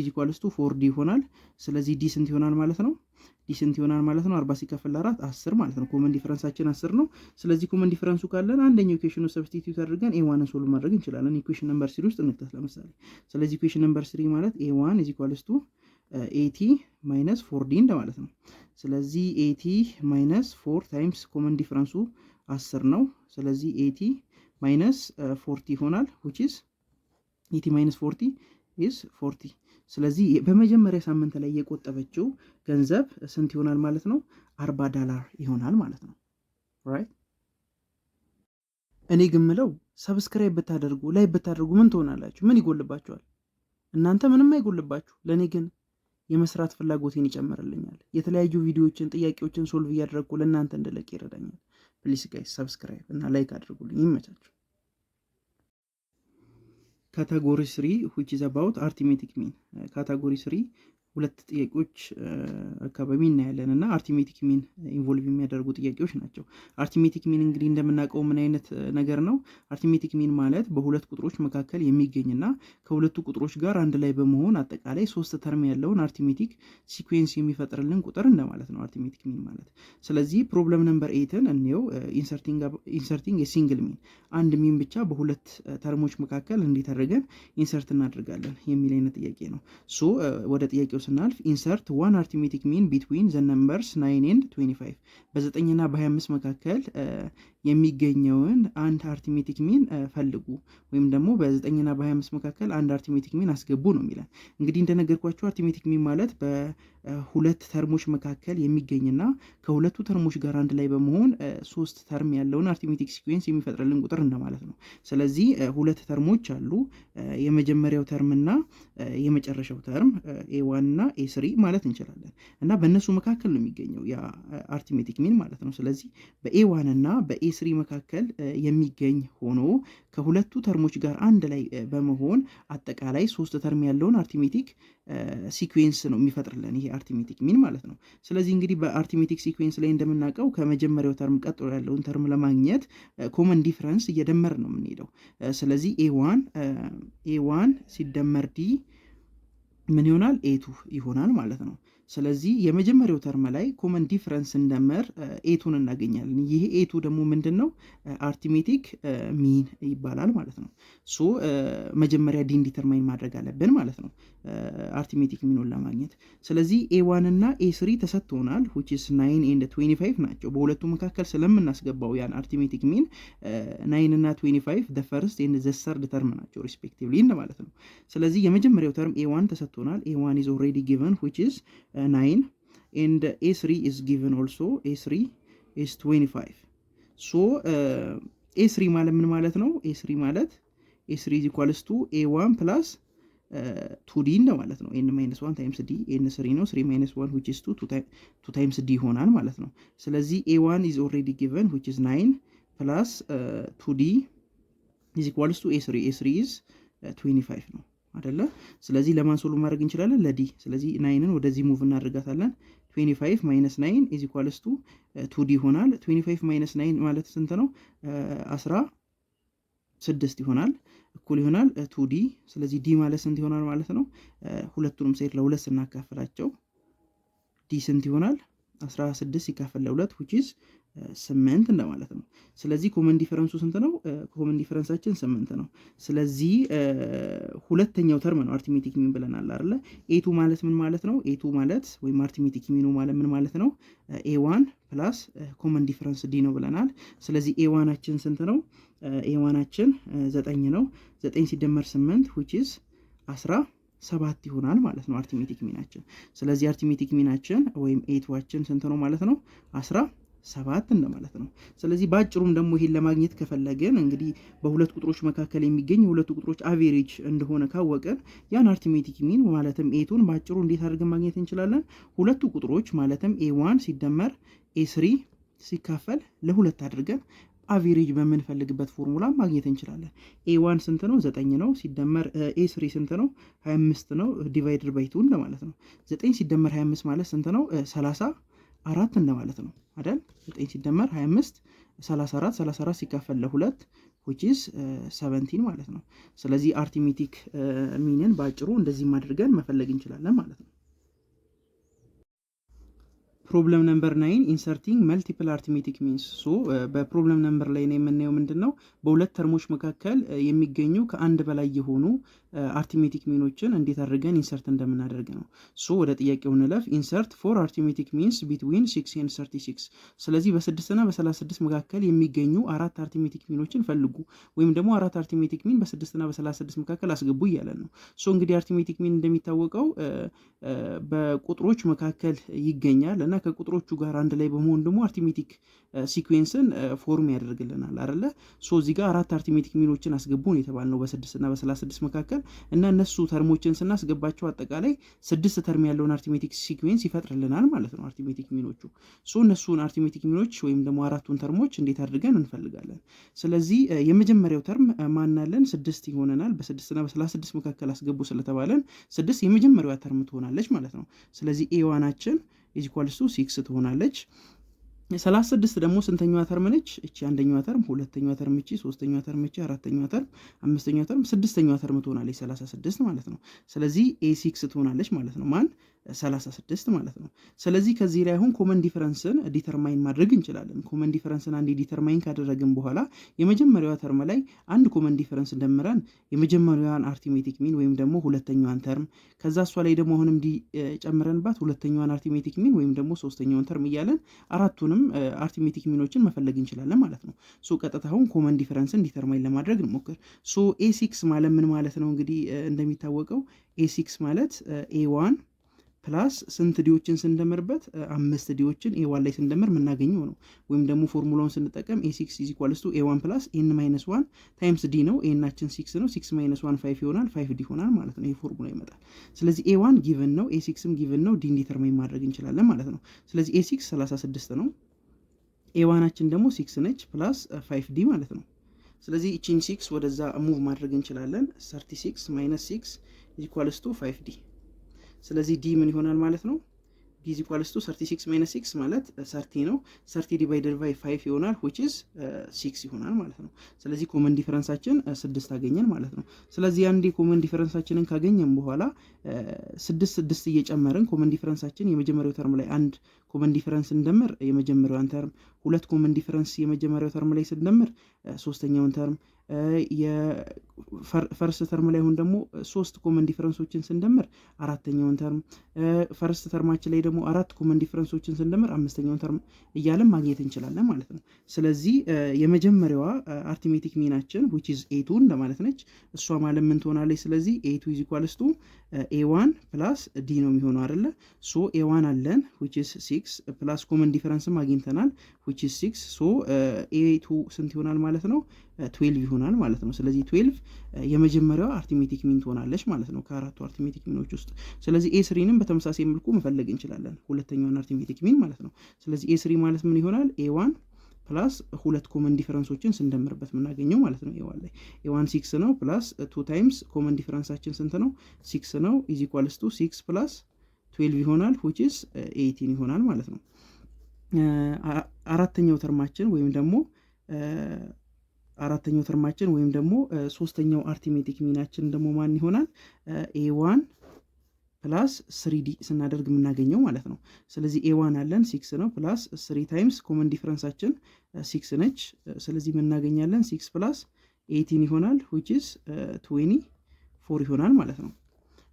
is equals to 4d ይሆናል። ስለዚህ d ስንት ይሆናል ማለት ነው? ዲ ስንት ይሆናል ማለት ነው? 40 ሲከፈል 4 10 ማለት ነው። ኮመን ዲፈረንሳችን 10 ነው። ስለዚህ ኮመን ዲፈረንሱ ካለን አንደኛው ኢኩዌሽኑ ሰብስቲቲዩት አድርገን a1ን ሶልቭ ማድረግ እንችላለን። ኢኩዌሽን ነምበር 3 ውስጥ እንክተት ለምሳሌ። ስለዚህ ኢኩዌሽን ነምበር 3 ማለት a1 is equals to 80 ማይነስ 4d እንደማለት ነው። ስለዚህ 80 ማይነስ 4 ታይምስ ኮመን ዲፈረንሱ 10 ነው። ስለዚህ 80 ማይነስ 40 ይሆናል which is 80 ማይነስ 40 is 40። ስለዚህ በመጀመሪያ ሳምንት ላይ የቆጠበችው ገንዘብ ስንት ይሆናል ማለት ነው? $40 ይሆናል ማለት ነው። ራይት። እኔ ግምለው ሰብስክራይብ ብታደርጉ ላይ ብታደርጉ ምን ትሆናላችሁ? ምን ይጎልባችኋል? እናንተ ምንም አይጎልባችሁ። ለኔ ግን የመስራት ፍላጎቴን ይጨምርልኛል። የተለያዩ ቪዲዮዎችን፣ ጥያቄዎችን ሶልቭ እያደረግኩ ለእናንተ እንድለቅ ይረዳኛል። ፕሊስ ጋይስ ሰብስክራይብ እና ላይክ አድርጉልኝ። ይመቻችሁ። ካታጎሪ 3 which is about arithmetic mean። ካታጎሪ 3 ሁለት ጥያቄዎች አካባቢ እናያለን እና አርቲሜቲክ ሚን ኢንቮልቭ የሚያደርጉ ጥያቄዎች ናቸው። አርቲሜቲክ ሚን እንግዲህ እንደምናውቀው ምን አይነት ነገር ነው? አርቲሜቲክ ሚን ማለት በሁለት ቁጥሮች መካከል የሚገኝና ከሁለቱ ቁጥሮች ጋር አንድ ላይ በመሆን አጠቃላይ 3 ተርም ያለውን አርቲሜቲክ ሲኩዌንስ የሚፈጥርልን ቁጥር እንደማለት ነው አርቲሜቲክ ሚን ማለት። ስለዚህ ፕሮብለም ነምበር 8ን እንየው። ኢንሰርቲንግ የሲንግል ሚን፣ አንድ ሚን ብቻ በሁለት ተርሞች መካከል እንዴት አድርገን ኢንሰርት እናደርጋለን የሚል አይነት ጥያቄ ነው። ሶ ወደ ጥያቄው ስናልፍ ኢንሰርት ዋን አርቲሜቲክ ሚን ቢትዊን ዘ ነምበርስ 9 and 25 በ9 እና በ25 መካከል የሚገኘውን አንድ አርቲሜቲክ ሚን ፈልጉ ወይም ደግሞ በ9 እና በ25 መካከል አንድ አርቲሜቲክ ሚን አስገቡ ነው የሚለን። እንግዲህ እንደነገርኳችሁ አርቲሜቲክ ሚን ማለት በሁለት ተርሞች መካከል የሚገኝና ከሁለቱ ተርሞች ጋር አንድ ላይ በመሆን 3 ተርም ያለውን አርቲሜቲክ ሲኩዌንስ የሚፈጥርልን ቁጥር እንደማለት ነው። ስለዚህ ሁለት ተርሞች አሉ። የመጀመሪያው ተርምና የመጨረሻው ተርም a1 እና a3 ማለት እንችላለን እና በእነሱ መካከል ነው የሚገኘው ያ አርቲሜቲክ ሚን ማለት ነው። ስለዚህ በa1 እና በa3 መካከል የሚገኝ ሆኖ ከሁለቱ ተርሞች ጋር አንድ ላይ በመሆን አጠቃላይ 3 ተርም ያለውን አርቲሜቲክ ሲኩዌንስ ነው የሚፈጥርልን ይሄ አርቲሜቲክ ሚን ማለት ነው። ስለዚህ እንግዲህ በአርቲሜቲክ ሲኩዌንስ ላይ እንደምናውቀው ከመጀመሪያው ተርም ቀጥሎ ያለውን ተርም ለማግኘት ኮመን ዲፍረንስ እየደመር ነው የምንሄደው። ስለዚህ a1 ሲደመር ዲ ምን ይሆናል? a2 ይሆናል ማለት ነው። ስለዚህ የመጀመሪያው ተርም ላይ ኮመን ዲፍረንስ እንደመር ኤቱን እናገኛለን። ይሄ ኤቱ ደግሞ ምንድን ነው? አርቲሜቲክ ሚን ይባላል ማለት ነው። ሶ መጀመሪያ ዲን ዲተርማይን ማድረግ አለብን ማለት ነው አርቲሜቲክ ሚኑን ለማግኘት። ስለዚህ a1 እና a3 ተሰጥቶናል which is 9 and 25 ናቸው። በሁለቱ መካከል ስለምናስገባው ያን አርቲሜቲክ ሚን 9 እና 25 the first and the third term ናቸው respectively ማለት ነው። ስለዚህ የመጀመሪያው ተርም a1 ተሰጥቶናል። a1 is already given which is 9 and a3 is given also. a3 is 25. so a3 ማለት ምን ማለት ነው? a3 ማለት a3 is equals to a1 plus 2d እንደማለት ነው። n minus 1 times d n 3 ነው። 3 minus 1 which is 2 times d ይሆናል ማለት ነው። ስለዚህ a1 is already given which is 9 plus 2d is equals to a3 is 25 ነው አይደለ? ስለዚህ ለማን ሶልቭ ማድረግ እንችላለን? ለዲ። ስለዚህ 9ን ወደዚህ ሙቭ እናደርጋታለን። 25 minus 9 is equals to 2d ይሆናል። 25 minus 9 ማለት ስንት ነው? 16 ይሆናል። እኩል ይሆናል 2d። ስለዚህ ዲ ማለት ስንት ይሆናል ማለት ነው? ሁለቱንም ሳይድ ለሁለት ስናካፍላቸው ዲ ስንት ይሆናል? 16 ሲካፈል ለ2 which is 8 እንደማለት ነው። ስለዚህ ኮመን ዲፈረንሱ ስንት ነው? ኮመን ዲፈረንሳችን 8 ነው። ስለዚህ ሁለተኛው ተርም ነው አርቲሜቲክ ሚን ብለናል አይደለ? ኤቱ ማለት ምን ማለት ነው? ኤቱ ማለት ወይም አርቲሜቲክ ሚኑ ማለት ምን ማለት ነው? ኤዋን ፕላስ ኮመን ዲፈረንስ ዲ ነው ብለናል። ስለዚህ ኤዋናችን ስንት ነው? ኤዋናችን 9 ነው። 9 ሲደመር 8 which is 17 ይሆናል ማለት ነው አርቲሜቲክ ሚናችን። ስለዚህ አርቲሜቲክ ሚናችን ወይም ኤቱዋችን ስንት ነው ማለት ነው? 17 እንደማለት ነው። ስለዚህ በአጭሩም ደግሞ ይሄን ለማግኘት ከፈለገን እንግዲህ በሁለት ቁጥሮች መካከል የሚገኝ የሁለቱ ቁጥሮች አቬሬጅ እንደሆነ ካወቀን ያን አርቲሜቲክ ሚን ማለትም ኤቱን በአጭሩ እንዴት አድርገን ማግኘት እንችላለን? ሁለቱ ቁጥሮች ማለትም ኤ1 ሲደመር ኤ3 ሲካፈል ለሁለት አድርገን አቬሬጅ በምንፈልግበት ፎርሙላ ማግኘት እንችላለን። ኤ1 ስንት ነው? 9 ነው። ሲደመር ኤ3 ስንት ነው? 25 ነው። ዲቫይድድ ባይ 2 እንደማለት ነው። 9 ሲደመር 25 ማለት ስንት ነው? 34 እንደማለት ነው አይደል? 9 ሲደመር 25 34 ሲካፈል ለ2 which is 17 ማለት ነው። ስለዚህ አርቲሜቲክ ሚንን በአጭሩ እንደዚህ አድርገን መፈለግ እንችላለን ማለት ነው። ፕሮብለም ነምበር 9 ኢንሰርቲንግ መልቲፕል አርቲሜቲክ ሚንስ። በፕሮብለም ነምበር ላይ ነው የምናየው ምንድን ነው በሁለት ተርሞች መካከል የሚገኙ ከአንድ በላይ የሆኑ አርቲሜቲክ ሚኖችን እንዴት አድርገን ኢንሰርት እንደምናደርግ ነው። ወደ ጥያቄው እንለፍ። ኢንሰርት ፎር አርቲሜቲክ ሚንስ ቢትዊን 6 and 36። ስለዚህ በ6 እና በ36 መካከል የሚገኙ አራት አርቲሜቲክ ሚኖችን ፈልጉ ወይም ደግሞ አራት አርቲሜቲክ ሚን በ6 እና በ36 መካከል አስገቡ እያለን ነው። እንግዲህ አርቲሜቲክ ሚን እንደሚታወቀው በቁጥሮች መካከል ይገኛል እና ከቁጥሮቹ ጋር አንድ ላይ በመሆን ደግሞ አርቲሜቲክ ሲኩዌንስን ፎርም ያደርግልናል አይደለ? እዚህ ጋር አራት አርቲሜቲክ ሚኖችን አስገቡ ነው የተባልነው በ6 እና በ36 መካከል እና እነሱ ተርሞችን ስናስገባቸው አጠቃላይ 6 ተርም ያለውን አርቲሜቲክ ሲኩዌንስ ይፈጥርልናል ማለት ነው አርቲሜቲክ ሚኖቹ። እነሱን አርቲሜቲክ ሚኖች ወይም ደግሞ አራቱን ተርሞች እንዴት አድርገን እንፈልጋለን? ስለዚህ የመጀመሪያው ተርም ማናለን 6 ይሆነናል። በ6 እና በ36 መካከል አስገቡ ስለተባለን 6 የመጀመሪያዋ ተርም ትሆናለች ማለት ነው። ስለዚህ ኤዋናችን ኢዝ ኢኳልስ ቱ 6 ትሆናለች። 36 ደግሞ ስንተኛዋ ተርም ነች? እቺ አንደኛዋ ተርም፣ ሁለተኛዋ ተርም እቺ፣ ሶስተኛዋ ተርም እቺ፣ አራተኛዋ ተርም፣ አምስተኛዋ ተርም፣ ስድስተኛዋ ተርም ትሆናለች 36 ማለት ነው። ስለዚህ ኤ6 ትሆናለች ማለት ነው። ማን 36 ማለት ነው። ስለዚህ ከዚህ ላይ አሁን ኮመን ዲፈረንስን ዲተርማይን ማድረግ እንችላለን። ኮመን ዲፈረንስን አንዴ ዲተርማይን ካደረግን በኋላ የመጀመሪያዋ ተርም ላይ አንድ ኮመን ዲፈረንስ ደምረን የመጀመሪያዋን አርቲሜቲክ ሚን ወይም ደግሞ ሁለተኛዋን ተርም ከዛ እሷ ላይ ደግሞ አሁንም ጨምረንባት ሁለተኛዋን አርቲሜቲክ ሚን ወይም ደግሞ ሶስተኛዋን ተርም እያለን አራቱንም አርቲሜቲክ ሚኖችን መፈለግ እንችላለን ማለት ነው። ቀጥታ አሁን ኮመን ዲፈረንስን ዲተርማይን ለማድረግ እንሞክር። ኤ6 ማለት ምን ማለት ነው? እንግዲህ እንደሚታወቀው ኤ6 ማለት ኤ1 ፕላስ ስንት ዲዎችን ስንደምርበት 5 ዲዎችን ኤ1 ላይ ስንደምር የምናገኘው ነው። ወይም ደግሞ ፎርሙላውን ስንጠቀም ኤ6 ኢዝ ኢኳልስ ቱ ኤ1 ፕላስ ኤን ማይነስ 1 ታይምስ ዲ ነው። ኤናችን 6 ነው። 6 ማይነስ 1 5 ይሆናል። 5 ዲ ይሆናል ማለት ነው። ይሄ ፎርሙላ ይመጣል። ስለዚህ ኤ1 ጊቭን ነው፣ ኤ6ም ጊቭን ነው። ዲን ዲተርማይን ማድረግ እንችላለን ማለት ነው። ስለዚህ ኤ6 36 ነው። ኤዋናችን ደግሞ 6 ነች ፕላስ 5 ዲ ማለት ነው። ስለዚህ እቺን 6 ወደዛ ሙቭ ማድረግ እንችላለን። 36 ማይነስ 6 ኢዝ ኢኳልስ ቱ 5 ዲ። ስለዚህ ዲ ምን ይሆናል ማለት ነው? ዲ ኢዝ ኢኳልስ ቱ 36 ማይነስ 6 ማለት 30 ነው። 30 ዲቫይደድ ባይ 5 ይሆናል which is 6 ይሆናል ማለት ነው። ስለዚህ ኮመን ዲፈረንሳችን 6 አገኘን ማለት ነው። ስለዚህ አንዴ ኮመን ዲፈረንሳችንን ካገኘን በኋላ 6 እየጨመርን ኮመን ዲፈረንሳችን የመጀመሪያው ተርም ላይ አንድ ኮመን ዲፈረንስ እንደምር የመጀመሪያውን ተርም፣ ሁለት ኮመን ዲፈረንስ የመጀመሪያው ተርም ላይ ስንደምር ሶስተኛውን ተርም፣ የፈርስት ተርም ላይ አሁን ደግሞ 3 ኮመን ዲፈረንሶችን ስንደምር አራተኛውን ተርም፣ ፈርስት ተርማችን ላይ ደግሞ 4 ኮመን ዲፈረንሶችን ስንደምር አምስተኛውን ተርም እያለን ማግኘት እንችላለን ማለት ነው። ስለዚህ የመጀመሪያዋ አርቲሜቲክ ሚናችን which is a2 እንደማለት ነች። እሷ ማለት ምን ትሆናለች? ስለዚህ a2 is equals to a1 ፕላስ ዲ ነው የሚሆነው አይደለ? a1 አለን which is 6 ፕላስ ኮመን ዲፈረንስም አግኝተናል which is 6 a2 ስንት ይሆናል ማለት ነው? 12 ይሆናል ማለት ነው። ስለዚህ 12 የመጀመሪያዋ አርቲሜቲክ ሚን ትሆናለች ማለት ነው ከአራቱ አርቲሜቲክ ሚኖች ውስጥ። ስለዚህ ኤ3ንም በተመሳሳይ መልኩ መፈለግ እንችላለን፣ ሁለተኛውን አርቲሜቲክ ሚን ማለት ነው። ስለዚህ ኤ3 ማለት ምን ይሆናል? ኤ1 ፕላስ ሁለት ኮመን ዲፈረንሶችን ስንደምርበት የምናገኘው ማለት ነው። ኤ1 ላይ ኤ1 6 ነው ፕላስ 2 ታይምስ ኮመን ዲፈረንሳችን ስንት ነው? 6 ነው ኢዝ ኢኳልስ ቱ 6 ፕላስ 12 ይሆናል which is 18 ይሆናል ማለት ነው። አራተኛው ተርማችን ወይም ደግሞ ሶስተኛው አርቲሜቲክ ሚናችን ደግሞ ማን ይሆናል? ኤ1 ፕላስ 3d ስናደርግ የምናገኘው ማለት ነው። ስለዚህ ኤ1 አለን 6 ነው ፕላስ 3 ታይምስ ኮመን ዲፍረንሳችን 6 ነች። ስለዚህ የምናገኛለን 6 ፕላስ 18 ይሆናል which is 24 ይሆናል ማለት ነው።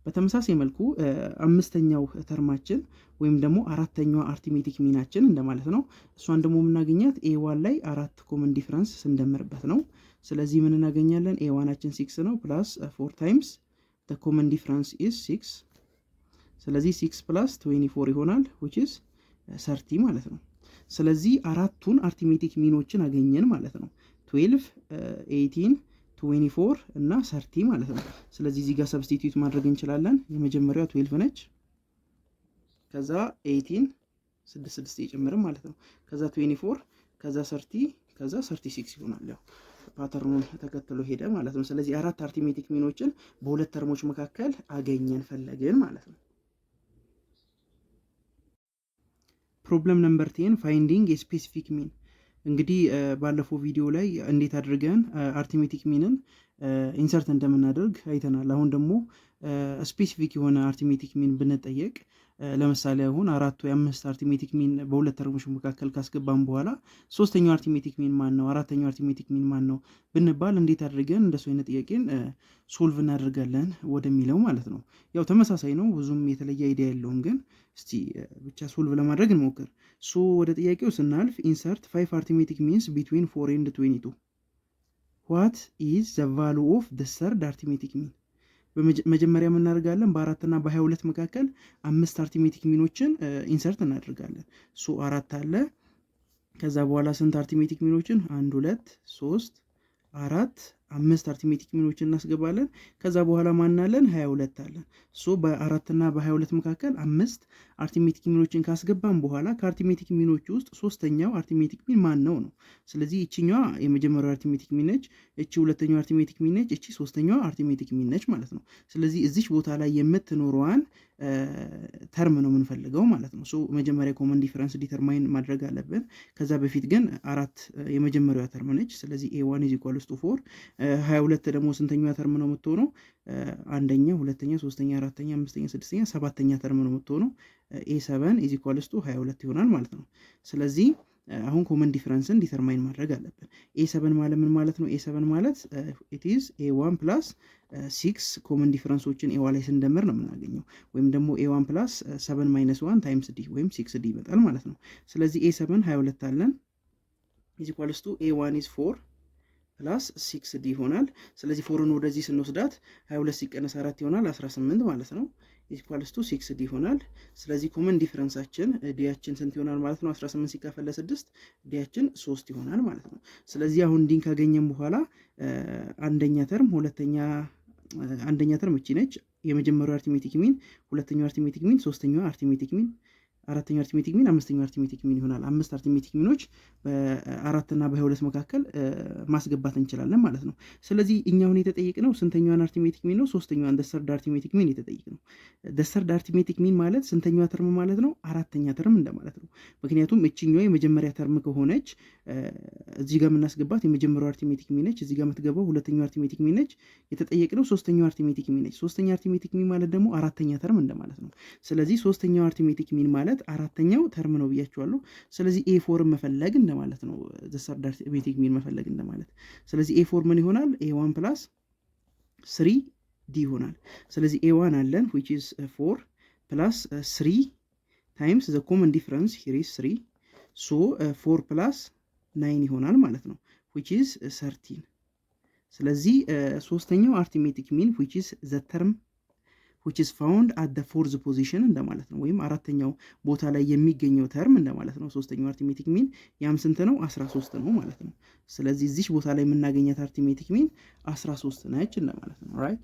በተመሳሳይ መልኩ አምስተኛው ተርማችን ወይም ደግሞ አራተኛዋ አርቲሜቲክ ሚናችን እንደማለት ነው። እሷን ደግሞ የምናገኛት ኤ1 ላይ 4 ኮመን ዲፍረንስ ስንደምርበት ነው። ስለዚህ ምን እናገኛለን? ኤ1አችን 6 ነው ፕላስ 4 ታይምስ the common difference is 6 ስለዚህ 6 ፕላስ 24 ይሆናል which is 30 ማለት ነው። ስለዚህ አራቱን አርቲሜቲክ ሚኖችን አገኘን ማለት ነው። 12 18 24 እና 30 ማለት ነው። ስለዚህ እዚህ ጋር ሰብስቲቲዩት ማድረግ እንችላለን። የመጀመሪያው 12 ነች፣ ከዛ 18 6 የጨመርን ማለት ነው፣ ከዛ 24 ከዛ 30 ከዛ 36 ይሆናል። ያው ፓተርኑን ተከትሎ ሄደ ማለት ነው። ስለዚህ አራት አርቲሜቲክ ሚኖችን በሁለት ተርሞች መካከል አገኘን ፈለግን ማለት ነው። ፕሮብለም ነምበር 10 ፋይንዲንግ የስፔሲፊክ ሚን። እንግዲህ ባለፈው ቪዲዮ ላይ እንዴት አድርገን አርቲሜቲክ ሚንን ኢንሰርት እንደምናደርግ አይተናል። አሁን ደግሞ ስፔሲፊክ የሆነ አርቲሜቲክ ሚን ብንጠየቅ ለምሳሌ አሁን 4 ወይ 5 አርቲሜቲክ ሚን በሁለት ተርሞች መካከል ካስገባን በኋላ ሶስተኛው አርቲሜቲክ ሚን ማን ነው፣ አራተኛው አርቲሜቲክ ሚን ማን ነው ብንባል እንዴት አድርገን እንደሱ አይነት ጥያቄን ሶልቭ እናደርጋለን ወደሚለው ማለት ነው። ያው ተመሳሳይ ነው፣ ብዙም የተለየ አይዲያ የለውም፣ ግን እስቲ ብቻ ሶልቭ ለማድረግ እንሞክር። ሶ ወደ ጥያቄው ስናልፍ ኢንሰርት 5 አርቲሜቲክ ሚንስ ቢትዊን 4 and 22 what is the value of the third arithmetic mean? በመጀመሪያ እናደርጋለን በ4 እና በ22 መካከል 5 አርቲሜቲክ ሚኖችን ኢንሰርት እናደርጋለን። ሶ 4 አለ፣ ከዛ በኋላ ስንት አርቲሜቲክ ሚኖችን 1 2 3 4 5 አርቲሜቲክ ሚኖችን እናስገባለን። ከዛ በኋላ ማናለን 22 አለን። ሶ በ4 እና በ22 መካከል 5 አርቲሜቲክ ሚኖችን ካስገባን በኋላ ከአርቲሜቲክ ሚኖች ውስጥ ሶስተኛው አርቲሜቲክ ሚን ማን ነው ነው። ስለዚህ እቺኛዋ የመጀመሪያው አርቲሜቲክ ሚን ነች፣ እቺ ሁለተኛው አርቲሜቲክ ሚን ነች፣ እቺ ሶስተኛው አርቲሜቲክ ሚን ነች ማለት ነው። ስለዚህ እዚች ቦታ ላይ የምትኖረዋን ተርም ነው የምንፈልገው ማለት ነው። ሶ መጀመሪያ ኮመን ዲፈረንስ ዲተርማይን ማድረግ አለብን። ከዛ በፊት ግን 4 የመጀመሪያዋ ተርም ነች። ስለዚህ a1 = 4 22 ደግሞ ስንተኛዋ ተርም ነው የምትሆነው? አንደኛ፣ ሁለተኛ፣ ሶስተኛ፣ አራተኛ፣ አምስተኛ፣ ስድስተኛ፣ ሰባተኛ ተርም ነው የምትሆነው። a7 = 22 ይሆናል ማለት ነው። ስለዚህ አሁን ኮመን ዲፈረንስን ዲተርማይን ማድረግ አለብን። a7 ማለት ምን ማለት ነው? a7 ማለት it is a1 plus 6 ኮመን ዲፈረንሶችን a1 ላይ ስንደምር ነው የምናገኘው። ወይም ደግሞ a1 plus 7 minus 1 times d ወይም 6d ይመጣል ማለት ነው። ስለዚህ a7 22 አለን = a1 is 4 ፕላስ 6d ይሆናል። ስለዚህ 4ን ወደዚህ ስንወስዳት 22 ሲቀነስ 4 ይሆናል 18 ማለት ነው። = 6d ይሆናል። ስለዚህ ኮመን ዲፈረንሳችን ዲያችን ስንት ይሆናል ማለት ነው? 18 ሲካፈል ለ6 ዲያችን 3 ይሆናል ማለት ነው። ስለዚህ አሁን ዲን ካገኘን በኋላ አንደኛ ተርም እቺ ነች፣ የመጀመሪያው አርቲሜቲክ ሚን፣ ሁለተኛው አርቲሜቲክ ሚን፣ ሶስተኛው አርቲሜቲክ ሚን፣ አራተኛው አርቲሜቲክ ሚን፣ አምስተኛው አርቲሜቲክ ሚን ይሆናል። 5 አርቲሜቲክ ሚኖች በ4 እና በ22 መካከል ማስገባት እንችላለን ማለት ነው። ስለዚህ እኛ አሁን የተጠየቅነው ስንተኛዋን አርቲሜቲክ ሚን ነው? ሶስተኛዋን ደሰርድ አርቲሜቲክ ሚን የተጠየቅነው። ደሰርድ አርቲሜቲክ ሚን ማለት ስንተኛዋ ተርም ማለት ነው? አራተኛ ተርም እንደማለት ነው። ምክንያቱም እቺኛዋ የመጀመሪያ ተርም ከሆነች እዚህ ጋር የምናስገባት የመጀመሪያው አርቲሜቲክ ሚን ነች፣ እዚህ ጋር የምትገባው ሁለተኛው አርቲሜቲክ ሚን ነች። የተጠየቅነው ሶስተኛው አርቲሜቲክ ሚን ነች። ሶስተኛ አርቲሜቲክ ሚን ማለት ደግሞ አራተኛ ተርም እንደማለት ነው። ስለዚህ ሶስተኛው አርቲሜቲክ ሚን ማለት አራተኛው ተርም ነው ብያቸዋለሁ። ስለዚህ a4 መፈለግ እንደማለት ነው። ደሰርድ አርቲሜቲክ ሚን መፈለግ እንደማለት። ስለዚህ a4 ምን ይሆናል? a1 plus 3d ይሆናል። ስለዚህ a1 አለን which is 4 plus 3 times the common difference here is 3 so 4 plus 9 ይሆናል ማለት ነው which is 13። ስለዚህ ሶስተኛው አርቲሜቲክ ሚን which is the term which is found at the fourth position እንደማለት ነው። ወይም አራተኛው ቦታ ላይ የሚገኘው ተርም እንደማለት ነው። ሶስተኛው አርቲሜቲክ ሚን ያም ስንት ነው? 13 ነው ማለት ነው። ስለዚህ እዚህ ቦታ ላይ የምናገኛት አርቲሜቲክ ሚን 13 ነች እንደማለት ነው። ራይት